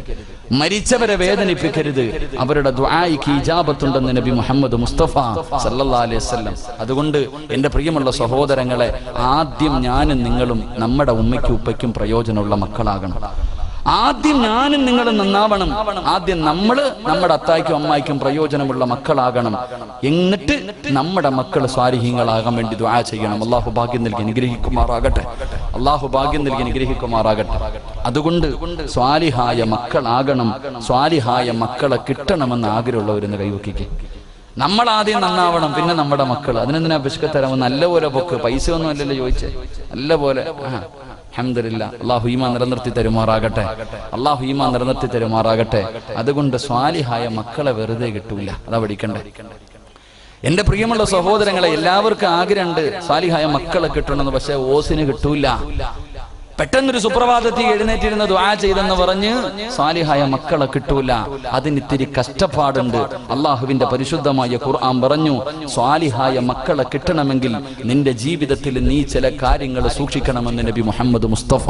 അവരുടെ ദുആയിക്ക് ഇജാബത്തുണ്ടെന്ന് നബി മുഹമ്മദ് മുസ്തഫ സ്വല്ലല്ലാഹു അലൈഹി വസല്ലം. അതുകൊണ്ട് എന്റെ പ്രിയമുള്ള സഹോദരങ്ങളെ, ആദ്യം ഞാനും നിങ്ങളും നമ്മുടെ ഉമ്മയ്ക്കും ഉപ്പയ്ക്കും പ്രയോജനമുള്ള മക്കളാകണം. ആദ്യം ഞാനും നിങ്ങളും നന്നാവണം. ആദ്യം നമ്മുടെ അത്തായ്ക്കും അമ്മായിക്കും പ്രയോജനമുള്ള മക്കളാകണം. എന്നിട്ട് നമ്മുടെ മക്കൾ സ്വാലിഹീങ്ങളാകാൻ വേണ്ടി ദുആ ചെയ്യണം. അല്ലാഹു ഭാഗ്യം നൽകി അനുഗ്രഹിക്കുമാറാകട്ടെ. അതുകൊണ്ട് സ്വാലിഹായ മക്കളാകണം. സ്വാലിഹായ മക്കളെ കിട്ടണമെന്ന് ആഗ്രഹമുള്ളവരെന്ന് കൈവക്കിക്ക്. നമ്മൾ ആദ്യം നന്നാവണം, പിന്നെ നമ്മുടെ മക്കൾ. അതിനെന്തിനാ പിശുക്കത്തരവ്? നല്ലപോലെ പൊക്ക്, പൈസ ഒന്നും അല്ലല്ലോ ചോദിച്ചേ, നല്ലപോലെ. അൽഹംദുലില്ലാ, അല്ലാഹു ഈമാൻ നിലനിർത്തി തരുമാറാകട്ടെ. അതുകൊണ്ട് സ്വാലിഹായ മക്കളെ വെറുതെ കിട്ടൂല, അതാ പഠിക്കണ്ടേ. എന്റെ പ്രിയമുള്ള സഹോദരങ്ങളെ, എല്ലാവർക്കും ആഗ്രഹമുണ്ട് സ്വാലിഹായ മക്കളെ കിട്ടണമെന്ന്. പക്ഷെ ഓസിന് കിട്ടൂല. പെട്ടെന്നൊരു സുപ്രഭാതത്തിൽ എഴുന്നേറ്റിരുന്ന ദുആ ചെയ്തെന്ന് പറഞ്ഞ് സ്വാലിഹായ മക്കളെ കിട്ടൂല. അതിനിത്തിരി കഷ്ടപ്പാടുണ്ട്. അള്ളാഹുവിന്റെ പരിശുദ്ധമായ ഖുർആൻ പറഞ്ഞു, സ്വാലിഹായ മക്കളെ കിട്ടണമെങ്കിൽ നിന്റെ ജീവിതത്തിൽ നീ ചില കാര്യങ്ങൾ സൂക്ഷിക്കണമെന്ന് നബി മുഹമ്മദ് മുസ്തഫ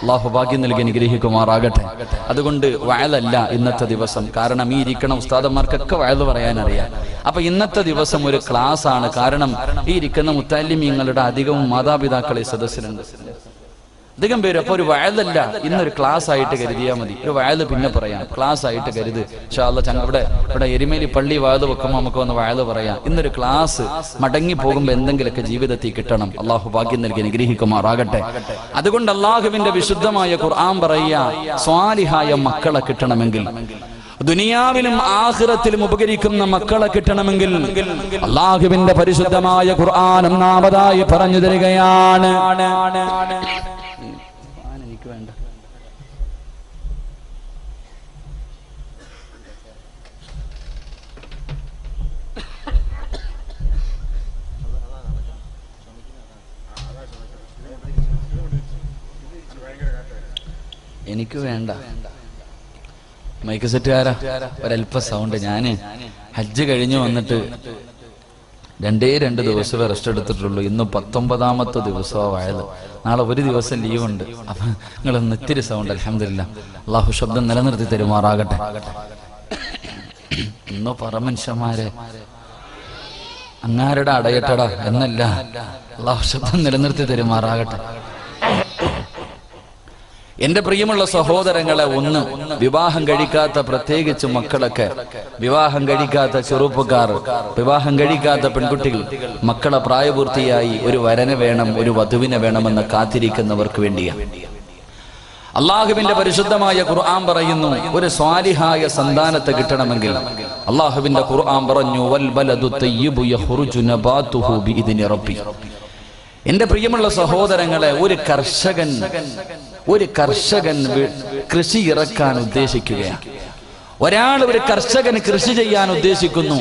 അല്ലാഹു ഭാഗ്യം നൽകി അനുഗ്രഹിക്കുമാറാകട്ടെ. അതുകൊണ്ട് വഅദല്ല ഇന്നത്തെ ദിവസം. കാരണം ഈ ഇരിക്കണ ഉസ്താദന്മാർക്കൊക്കെ വഅദ് പറയാനറിയാം. അപ്പൊ ഇന്നത്തെ ദിവസം ഒരു ക്ലാസ് ആണ്. കാരണം ഈ ഇരിക്കുന്ന മുത്തല്ലിമീങ്ങളുടെ അധികവും മാതാപിതാക്കളെ സദസ്സിലുണ്ട്, അധികം പേര്. അപ്പൊ ഒരു വഅദല്ല, ഇന്നൊരു ക്ലാസ് ആയിട്ട് കരുതിയാൽ മതി. ഒരു വഅദ് പിന്നെ പറയാം, ക്ലാസ് ആയിട്ട് കരുത്. ഇൻഷാ അല്ലാഹ് ഇവിടെ എരുമേലി പള്ളി വഅദ് വെക്കുമ്പോൾ നമുക്ക് ഒന്ന് വഅദ് പറയാം. ഇന്നൊരു ക്ലാസ് മടങ്ങി പോകുമ്പോൾ എന്തെങ്കിലുമൊക്കെ ജീവിതത്തിൽ കിട്ടണം. അല്ലാഹു ഭാഗ്യം നൽകി അനുഗ്രഹിക്കുമാറാകട്ടെ. അതുകൊണ്ട് അല്ലാഹുവിന്റെ വിശുദ്ധമായ ഖുർആൻ പറയാ, സ്വാലിഹായ മക്കളെ കിട്ടണമെങ്കിൽ, ദുനിയാവിലും ആഖിറത്തിലും ഉപകരിക്കുന്ന മക്കളെ കിട്ടണമെങ്കിൽ അല്ലാഹുവിന്റെ പരിശുദ്ധമായ ഖുർആൻ ഒന്നാമതായി പറഞ്ഞു തരികയാണ്. എനിക്ക് വേണ്ട, എനിക്ക് വേണ്ട. മൈക്ക് സെറ്റുകാരാ, ഒരല്പ സൗണ്ട്. ഞാന് ഹജ്ജ് കഴിഞ്ഞു വന്നിട്ട് 2 ദിവസമേ റെസ്റ്റ് എടുത്തിട്ടുള്ളൂ. ഇന്ന് 19ാമത്തെ ദിവസമായത്. നാളെ ഒരു ദിവസം ലീവുണ്ട്. അപ്പൊ നിങ്ങൾ ഇത്തിരി സൗണ്ട്. അൽഹംദുലില്ലാ, അല്ലാഹു ശബ്ദം നിലനിർത്തി തരുമാറാകട്ടെ. ഇന്ന് പറ മനുഷ്യന്മാരെ, അങ്ങാരുടെ അടയട്ടടാ എന്നല്ല, അല്ലാഹു ശബ്ദം നിലനിർത്തി തരുമാറാകട്ടെ. എന്റെ പ്രിയമുള്ള സഹോദരങ്ങളെ, ഒന്ന് വിവാഹം കഴിക്കാത്ത പ്രത്യേകിച്ച് മക്കളൊക്കെ, വിവാഹം കഴിക്കാത്ത ചെറുപ്പക്കാർ, വിവാഹം കഴിക്കാത്ത പെൺകുട്ടികൾ, മക്കളെ പ്രായപൂർത്തിയായി ഒരു വരനെ വേണം, ഒരു വധുവിനെ വേണമെന്ന് കാത്തിരിക്കുന്നവർക്ക് വേണ്ടിയാണ്. അള്ളാഹുവിന്റെ പരിശുദ്ധമായ ഖുർആൻ പറയുന്നു, ഒരു സ്വാലിഹായ സന്താനത്തെ കിട്ടണമെങ്കിൽ അള്ളാഹുവിന്റെ ഖുർആൻ പറഞ്ഞു, വൽ ബലദു തയ്യിബു യഖ്റുജു നബാതുഹു ബിഇദ്നി റബ്ബി. എന്റെ പ്രിയമുള്ള സഹോദരങ്ങളെ, ഒരു കർഷകൻ കൃഷി ഇറക്കാൻ ഉദ്ദേശിക്കുകയാണ്. ഒരു കർഷകൻ കൃഷി ചെയ്യാൻ ഉദ്ദേശിക്കുന്നു.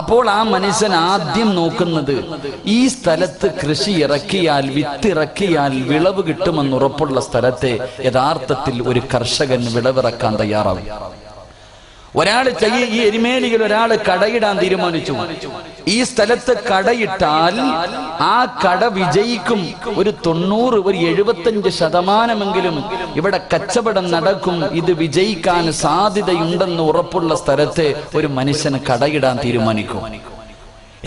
അപ്പോൾ ആ മനുഷ്യൻ ആദ്യം നോക്കുന്നത്, ഈ സ്ഥലത്ത് കൃഷി ഇറക്കിയാൽ, വിത്തിറക്കിയാൽ വിളവ് കിട്ടുമെന്ന് ഉറപ്പുള്ള സ്ഥലത്തെ യഥാർത്ഥത്തിൽ ഒരു കർഷകൻ വിളവിറക്കാൻ തയ്യാറാവും. ഈ എരുമേലിയിൽ ഒരാൾ കടയിടാൻ തീരുമാനിച്ചു. ഈ സ്ഥലത്ത് കടയിട്ടാൽ ആ കട വിജയിക്കും. ഒരു 90, ഒരു 75% ഇവിടെ കച്ചവടം നടക്കും. ഇത് വിജയിക്കാൻ സാധ്യതയുണ്ടെന്ന് ഉറപ്പുള്ള സ്ഥലത്തെ ഒരു മനുഷ്യന് കടയിടാൻ തീരുമാനിക്കും.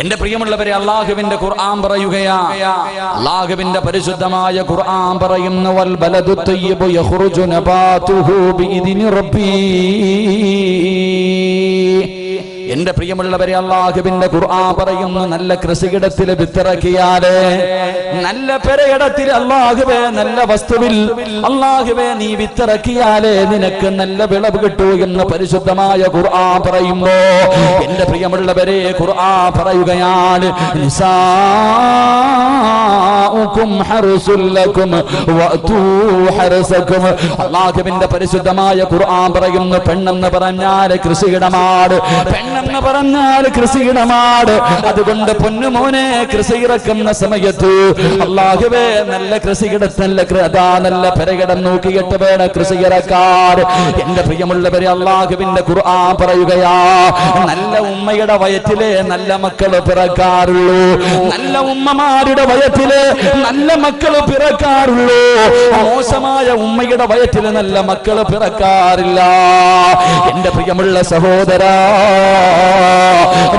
എന്റെ പ്രിയമുള്ളവരെ, അള്ളാഹുവിന്റെ ഖുർആൻ പറയുകയാ, അള്ളാഹുവിന്റെ പരിശുദ്ധമായ ഖുർആൻ പറയുന്നു, വൽ ബലദു തയ്യിബു യഖ്റുജു നബാതുഹു ബിഇദ്നി റബ്ബി. എന്റെ പ്രിയമുള്ളവരെ, അള്ളാഹുവിന്റെ ഖുർആൻ പറയുന്നു, നല്ല കൃഷിയിടത്തിൽ വിത്തിറക്കിയാല്, നല്ല പെരയിടത്തിൽ അള്ളാഹുവേ, നല്ല വസ്തുവിൽ അള്ളാഹുവേ നീ വിത്തിറക്കിയാലേ നിനക്ക് നല്ല വിളവ് കിട്ടൂ എന്ന് പരിശുദ്ധമായ ഖുർആൻ പറയുമ്പോ, എന്റെ പ്രിയമുള്ളവരെ, ഖുർആൻ പറയുകയാണ്, നിസാഉകും ഹർസുൽ ലക്കും വഅതൂ ഹർസകും. അള്ളാഹുവിന്റെ പരിശുദ്ധമായ ഖുർആൻ പറയുന്നു, പെണ്ണെന്ന് പറഞ്ഞാൽ കൃഷിയിടമാണ്, പെണ്ണെന്ന് പറഞ്ഞാൽ കൃഷിയിടമാണ്. അതുകൊണ്ട് പൊന്നുമോനെ, കൃഷി ഇറക്കുന്ന സമയത്ത് അള്ളാഹുവേ നല്ല കൃഷിയിടത്തല്ല, നല്ല പെരകിടം നോക്കിയിട്ട് വേണം കൃഷി ഇറക്കാൻ. എന്റെ പ്രിയമുള്ളവരെ, അള്ളാഹുവിന്റെ ഖുർആൻ പറയുകയാ, നല്ല ഉമ്മയുടെ വയറ്റിലെ നല്ല മക്കള് പിറക്കാറുള്ളൂ, നല്ല ഉമ്മമാരുടെ വയറ്റില് നല്ല മക്കള് പിറക്കാറുള്ളൂ. മോശമായ ഉമ്മയുടെ വയറ്റില് നല്ല മക്കള് പിറക്കാറില്ല. എന്റെ പ്രിയമുള്ള സഹോദരാ,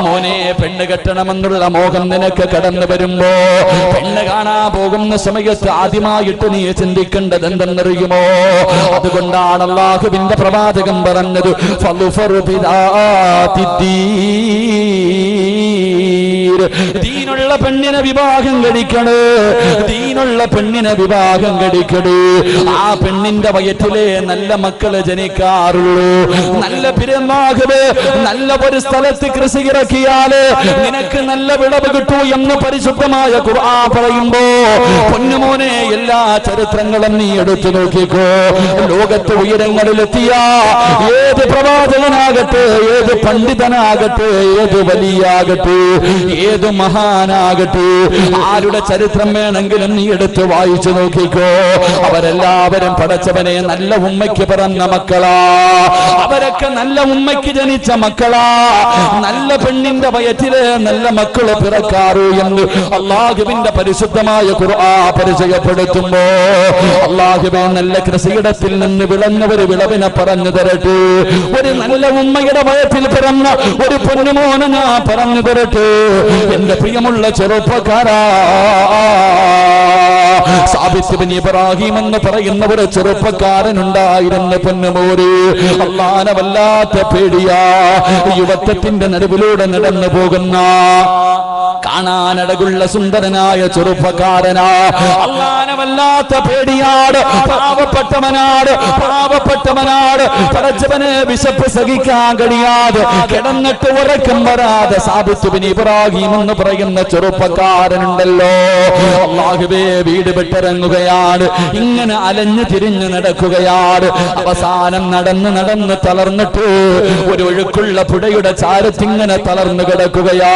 മോനെ, പെണ്ണ് കെട്ടണമെന്നുള്ള മോഹം നിനക്ക് കടന്നു വരുമ്പോ, പെണ്ണ് കാണാൻ പോകുന്ന സമയത്ത് ആദ്യമായിട്ട് നീ ചിന്തിക്കേണ്ടത് എന്തെന്നറിയുമോ? അതുകൊണ്ടാണ് അല്ലാഹുവിന്റെ പ്രവാചകൻ പറഞ്ഞത്, ദീനുള്ള പെണ്ണിനെ വിവാഹം കഴിക്കണേ, ദീനുള്ള പെണ്ണിനെ വിവാഹം കഴിക്കണേ. ആ പെണ്ണിന്റെ വയറ്റിലെ നല്ല മക്കള് ജനിക്കാറുള്ളൂ. നല്ല പിറന്നാകവേ, നല്ല ഒരു സ്ഥലത്ത് കൃഷി ഇറക്കിയാല് നിനക്ക് നല്ല വിളവ് കിട്ടൂ എന്ന് പരിശുദ്ധമായ ഖുർആൻ പറയുമ്പോ, പൊന്നുമോനെ, എല്ലാ ചരിത്രങ്ങളും നീ എടുത്തു നോക്കിക്കോ. ലോകത്ത് ഉയരങ്ങളിലെത്തിയ ഏത് പ്രവാചകനാകട്ടെ, ഏത് പണ്ഡിതനാകട്ടെ, ഏത് വലിയാകട്ടെ, ഏത് മഹാനാകട്ടെ, ആരുടെ ചരിത്രം വേണമെങ്കിലും നീ എടുത്ത് വായിച്ചു നോക്കിക്കോ. അവരെല്ലാവരും പടച്ചവനെ നല്ല ഉമ്മയ്ക്ക് പിറന്ന മക്കളാ, അവരൊക്കെ നല്ല ഉമ്മയ്ക്ക് ജനിച്ച മക്കളാ. നല്ല പെണ്ണിന്റെ വയറ്റില് നല്ല മക്കള് പിറക്കാറൂ എന്ന് അള്ളാഹുവിന്റെ പരിശുദ്ധമായ ഖുർആൻ പരിചയപ്പെടുത്തുമ്പോ, അള്ളാഹുവേ, നല്ല കൃഷിയിടത്തിൽ നിന്ന് വിളഞ്ഞവര് വിളവിനെ പറഞ്ഞു തരട്ടെ. ഒരു നല്ല ഉമ്മയുടെ വയറ്റിൽ പിറന്ന ഒരു പൊന്നുമോനെ ഞാൻ പറഞ്ഞു തരട്ടെ. എന്റെ പ്രിയമുള്ള ചെറുപ്പക്കാരാ, സാബിത്ത് ഇബ്നു ഇബ്രാഹിം എന്ന് പറയുന്ന ഒരു ചെറുപ്പക്കാരനുണ്ടായിരുന്നു. പൊന്നുമോര്, അള്ളാനെ വല്ലാത്ത പേടിയാ. യുവത്വത്തിന്റെ നടുവിലൂടെ നടന്നു പോകുന്ന കാണാനടകുള്ള സുന്ദരനായ ചെറുപ്പക്കാരനാ. അള്ളാനെ വല്ലാത്ത പേടിയാണ്. പാവപ്പെട്ടവനാട്. പടച്ചവനെ വിശപ്പ് സഹിക്കാൻ കഴിയാതെ കിടന്നിട്ട് ഉറക്കം വരാതെ സാബിത്ത് ഇബ്നു ഇബ്രാഹിം എന്ന് പറയുന്ന ചെറുപ്പക്കാരനുണ്ടല്ലോ, അല്ലാഹുവേ, വീട് വിട്ടിറങ്ങുകയാണ്. ഇങ്ങനെ അലഞ്ഞു തിരിഞ്ഞു നടക്കുകയാണ്. അവസാനം നടന്ന് തളർന്നിട്ട് ഒരു ഒഴുക്കുള്ള പുഴയുടെ ചാരത്തിങ്ങനെ തളർന്നു കിടക്കുകയാ.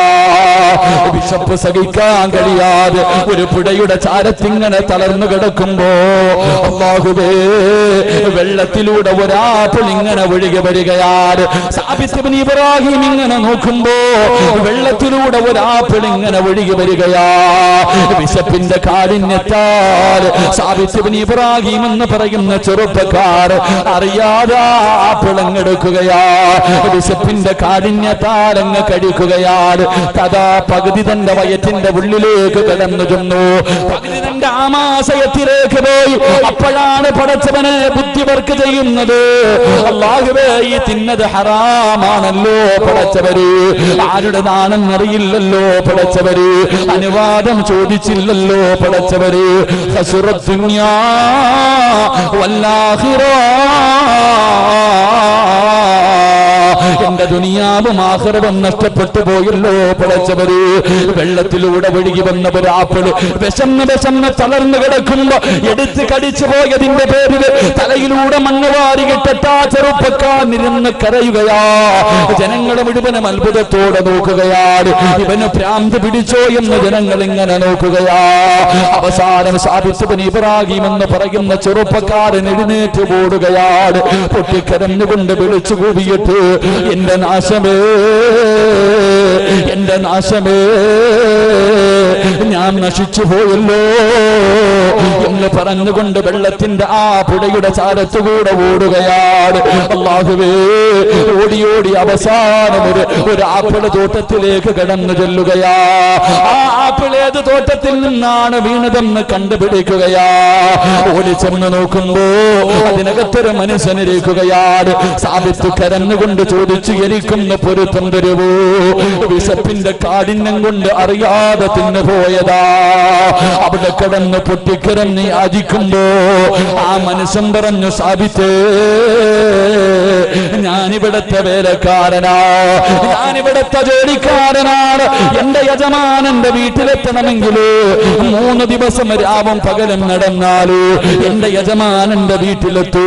വിശപ്പ് സഹിക്കാൻ കഴിയാതെ ഒരു പുഴയുടെ ചാരത്തിങ്ങനെ തളർന്നു കിടക്കുമ്പോ, അല്ലാഹുവേ, വെള്ളത്തിലൂടെ ഒരാപ്പിൾ ഇങ്ങനെ ഒഴുകി വരികയാണ്. സാബിത്ത് ഇബ്നു ഇബ്രാഹിം ഇങ്ങനെ നോക്കുമ്പോ വെള്ളത്തിലൂടെ ഒരാപ്പിൾ ഇങ്ങനെ ഒഴുകി വരികയാ. വിശപ്പിന്റെ കാഠിന്യത്താൽ സാബിത്ത് ഇബ്നു ഇബ്രാഹിം എന്ന് പറയുന്ന ചെറുപ്പക്കാർ അറിയാതെ ആപ്പിൾ അങ്ങെടുക്കുകയാ. വിശപ്പിന്റെ കാഠിന്യത്താൽ അങ്ങ് കഴിക്കുകയാണ്. കഥാ പകുതി തന്റെ വയറ്റിന്റെ ഉള്ളിലേക്ക് കടന്നു ചെന്നു, പകുതി തന്റെ ആമാശയത്തിലേക്ക് പോയി. അപ്പോഴാണ് പടച്ചവനെ ബുദ്ധി വർക്ക് ചെയ്യുന്നത്. അല്ലാഹുവേ, ഈ തിന്നത് ഹറാമാണല്ലോ പടച്ചവര്, ആരുടെ നാണെന്നറിയില്ലല്ലോ പടച്ചവര്, അനുവാദം ചോദിച്ചില്ലല്ലോ പടച്ചവര്. ഖസുറത്ത് ദുനിയാ വല്ലാഖിറ, എന്റെ ദുനിയാവും ആഖിറവും നഷ്ടപ്പെട്ടു പോയല്ലോ പടച്ചവര്. വെള്ളത്തിലൂടെ ഒഴുകി വന്ന ഒരാപ്പിള് വിശന്ന് തളർന്നു കിടക്കുമ്പോ എടുത്ത് കടിച്ചു പോയതിന്റെ പേരിൽ തലയിലൂടെ മണ്ണ് വാരികിട്ടാ ചെറുപ്പക്കാരിരുന്ന് കരയുകയാ. ജനങ്ങളെ മുഴുവനും അത്ഭുതത്തോടെ നോക്കുകയാണ്. ഇവന് ഭ്രാന്ത് പിടിച്ചോ എന്ന് ജനങ്ങൾ ഇങ്ങനെ നോക്കുകയാ. അവസാനം സാബിത്ത് ഇബ്നു ഇബ്രാഹിം എന്ന് പറയുന്ന ചെറുപ്പക്കാരൻ എഴുന്നേറ്റ് ഓടുകയാണ്. പൊട്ടിക്കരഞ്ഞുകൊണ്ട് വിളിച്ചു കൂവിയിട്ട്, എന്റെ നാശമേ, എന്റെ നാശമേ, ഞാൻ നശിച്ചു പോയല്ലോ എന്ന് പറഞ്ഞുകൊണ്ട് വെള്ളത്തിന്റെ ആ പുഴയുടെ ചാരത്തുകൂടെ ഓടുകയാണ്. അല്ലാഹുവേ, ഓടി ഓടി അവസാനം ഒരു ആപ്പിള് തോട്ടത്തിലേക്ക് കടന്നു ചെല്ലുകയാ. ആ ആപ്പിൾ ഏത് തോട്ടത്തിൽ നിന്നാണ് വീണതെന്ന് കണ്ടുപിടിക്കുകയാ. ഓടിച്ചെന്ന് നോക്കുമ്പോ അതിനകത്തൊരു മനുഷ്യനിരിക്കുകയാണ്. സാബിത്ത് കരഞ്ഞുകൊണ്ട് ചോദിച്ചു, എനിക്കൊന്ന് പൊരുത്തം തരുവോ? വിശപ്പിന്റെ കാഠിന്യം കൊണ്ട് അറിയാതെ തിന്നു പോയതാ. അവിടെ കിടന്ന് പൊട്ടിക്കിടന്ന് യാചിക്കുമ്പോ ആ മനുഷ്യൻ പറഞ്ഞു, സാബിത്തേ, ഞാനിവിടത്തെ വേലക്കാരനാ, ഞാനിവിടത്തെ ജോലിക്കാരനാണ്. എന്റെ യജമാനന്റെ വീട്ടിലെത്തണമെങ്കിൽ 3 ദിവസം രാവും പകലും നടന്നാലോ എന്റെ യജമാനന്റെ വീട്ടിലെത്തൂ.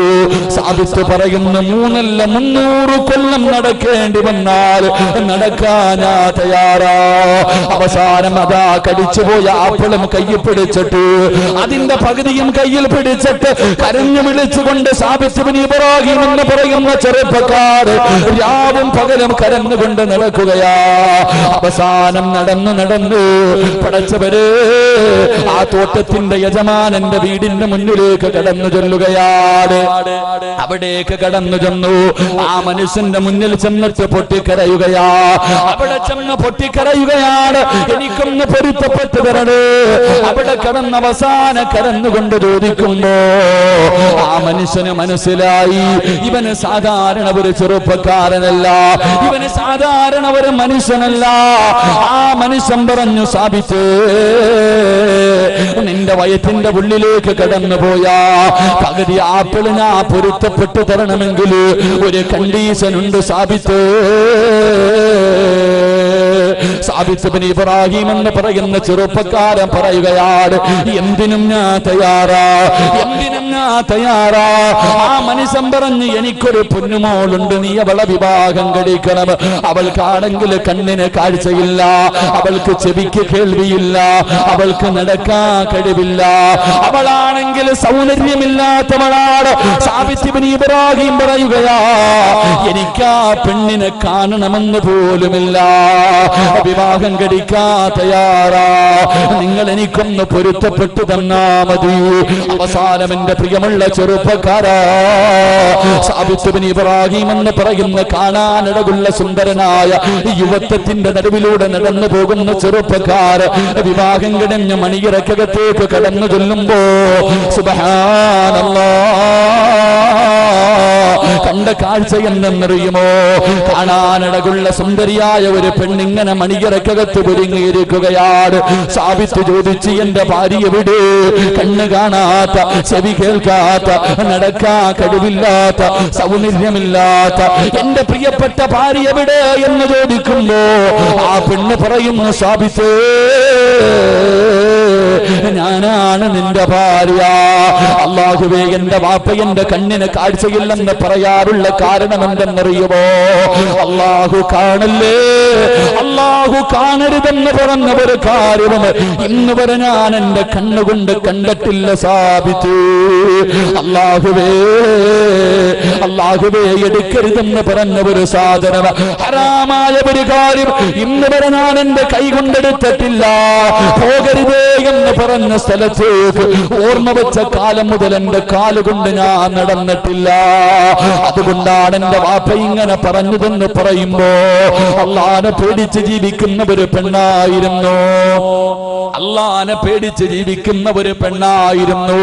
സാബിത്ത് പറയുന്നു, 3 അല്ല 300 കൊല്ലം നടക്കേണ്ടി വന്നാൽ നടക്കാനാ തയ്യാറാ. അവസാനം അതാ കടിച്ചുപോയ ആപ്പിളും കയ്യിൽ പിടിച്ചിട്ട്, അതിന്റെ പകുതിയും കയ്യിൽ പിടിച്ചിട്ട് കരഞ്ഞു വിളിച്ചുകൊണ്ട് സാബിത്ത് ഇബ്നു ഇബ്രാഹിം എന്ന് പറയുന്ന ചെറുപ്പക്കാർ രാവും പകലും കരഞ്ഞുകൊണ്ട് നടക്കുകയാ. അവസാനം നടന്നു പടച്ചവര് ആ തോട്ടത്തിന്റെ യജമാനന്റെ വീടിന്റെ മുന്നിലേക്ക് കടന്നു ചെല്ലുകയാണ്. അവിടേക്ക് കടന്നു ചെന്നു. ആ മനുഷ്യന്റെ മുന്നിൽ ചെന്നിട്ട് പൊട്ടിക്കരയുകയാ. അവിടെ ചെന്ന് പൊട്ടിക്കരയുകയാണ്, എനിക്കൊന്ന് പൊരുത്തപ്പെട്ടു തരണേ. അവിടെ കടന്ന് അവസാന കരന്നുകൊണ്ട് ചോദിക്കുമ്പോ ആ മനുഷ്യന് മനസ്സിലായി, ഇവന് സാധാരണ ഒരു ചെറുപ്പക്കാരനല്ല, ഇവന് സാധാരണ ഒരു മനുഷ്യനല്ല. ആ മനുഷ്യൻ പറഞ്ഞു, സാബിത്ത്, നിന്റെ വയറ്റിന്റെ ഉള്ളിലേക്ക് കടന്നു പോയാ പകുതി ആപ്പിൾ ഞാൻ പൊരുത്തപ്പെട്ടു തരണമെങ്കിൽ ഒരു കണ്ടീഷൻ ഉണ്ട് സാബിത്ത്. സാബിത്ത് ഇബ്നു ഇബ്രാഹിം എന്ന് പറയുന്ന ചെറുപ്പക്കാരൻ പറയുകയാണ്, എന്തിനും ഞാൻ തയ്യാറാ, എന്തിനും ഞാൻ തയ്യാറാ. ആ മനുഷ്യൻ പറഞ്ഞു, എനിക്കൊരു പൊന്നുമോളുണ്ട്, നീ അവളെ വിവാഹം കഴിക്കണം. അവൾക്കാണെങ്കിൽ കണ്ണിന് കാഴ്ചയില്ല, അവൾക്ക് ചെവിക്ക് കേൾവിയില്ല, അവൾക്ക് നടക്കാൻ കഴിവില്ല, അവളാണെങ്കിൽ സൗന്ദര്യമില്ലാത്തവളാണ്. സാബിത്ത് ഇബ്നു ഇബ്രാഹിം പറയുകയാ, എനിക്ക് ആ പെണ്ണിനെ കാണണമെന്ന് പോലുമില്ല, വിവാഹം കഴിക്കാ തയ്യാറാ, നിങ്ങൾ എനിക്കൊന്ന് പൊരുത്തപ്പെട്ടു തന്നാ മതി. അവസാനം എന്റെ പ്രിയമുള്ള ചെറുപ്പക്കാരാ, സാബിത്ത് ഇബ്നു ഇബ്രാഹിം എന്ന് പറയുന്ന കാണാനിടകുള്ള സുന്ദരനായ യുവത്വത്തിന്റെ നടുവിലൂടെ നടന്നു പോകുന്ന ചെറുപ്പക്കാർ വിവാഹം കഴിഞ്ഞ് മണിയറക്കകത്തേക്ക് കടന്നു ചെല്ലുമ്പോ സുബ്ഹാനല്ലാഹ്, കണ്ട കാഴ്ച എന്തെന്നറിയുമോ? കാണാനിടകുള്ള സുന്ദരിയായ ഒരു പെണ്ണിങ്ങനെ മണിയറക്കകത്ത് ഒരുങ്ങിയിരിക്കുകയാണ്. സാബിത്ത് ചോദിച്ചു, എന്റെ ഭാര്യ എവിടെ? കണ്ണ് കാണാത്ത, ചെവി കേൾക്കാത്ത, നടക്കാൻ കഴിവില്ലാത്ത, സൗന്ദര്യമില്ലാത്ത എന്റെ പ്രിയപ്പെട്ട ഭാര്യ എവിടെ എന്ന് ചോദിക്കുമ്പോ ആ പെണ്ണ് പറയുന്നു, സാബിത്ത്, ഞാനാ ഞാനാണ് നിന്റെ ഭാര്യ. അല്ലാഹുവേ, എന്റെ വാപ്പ എന്റെ കണ്ണിന് കാഴ്ചയില്ലെന്ന് പറയാറുള്ള കാരണം എന്തെന്നറിയുമോ? അല്ലാഹു കാണല്ലേ, അല്ലാഹു കാണരുതെന്ന് പറഞ്ഞ ഒരു കാര്യവും ഇന്ന് വരെ ഞാൻ എന്റെ കണ്ണുകൊണ്ട് കണ്ടിട്ടില്ല സാബിത്ത്. അല്ലാഹുവേ, അല്ലാഹുവേ, എടുക്കരുതെന്ന് പറഞ്ഞ ഒരു സാധനം, ഹറാമായ ഒരു കാര്യം ഇന്ന് വരെ ഞാൻ എന്റെ കൈ കൊണ്ടെടുത്തിട്ടില്ല. പോകരുതേ എന്ന് പറഞ്ഞ സ്ഥലത്തേക്ക് ഓർമ്മ വെച്ച കാലം മുതൽ എന്റെ കാലുകൊണ്ട് ഞാൻ നടന്നിട്ടില്ല. അതുകൊണ്ടാണ് എന്റെ വാപ്പ ഇങ്ങനെ പറഞ്ഞതെന്ന് പറയുമ്പോ അള്ളാനെ പേടിച്ച് ജീവിക്കുന്ന ഒരു പെണ്ണായിരുന്നു, അള്ളാനെ പേടിച്ച് ജീവിക്കുന്ന ഒരു പെണ്ണായിരുന്നു.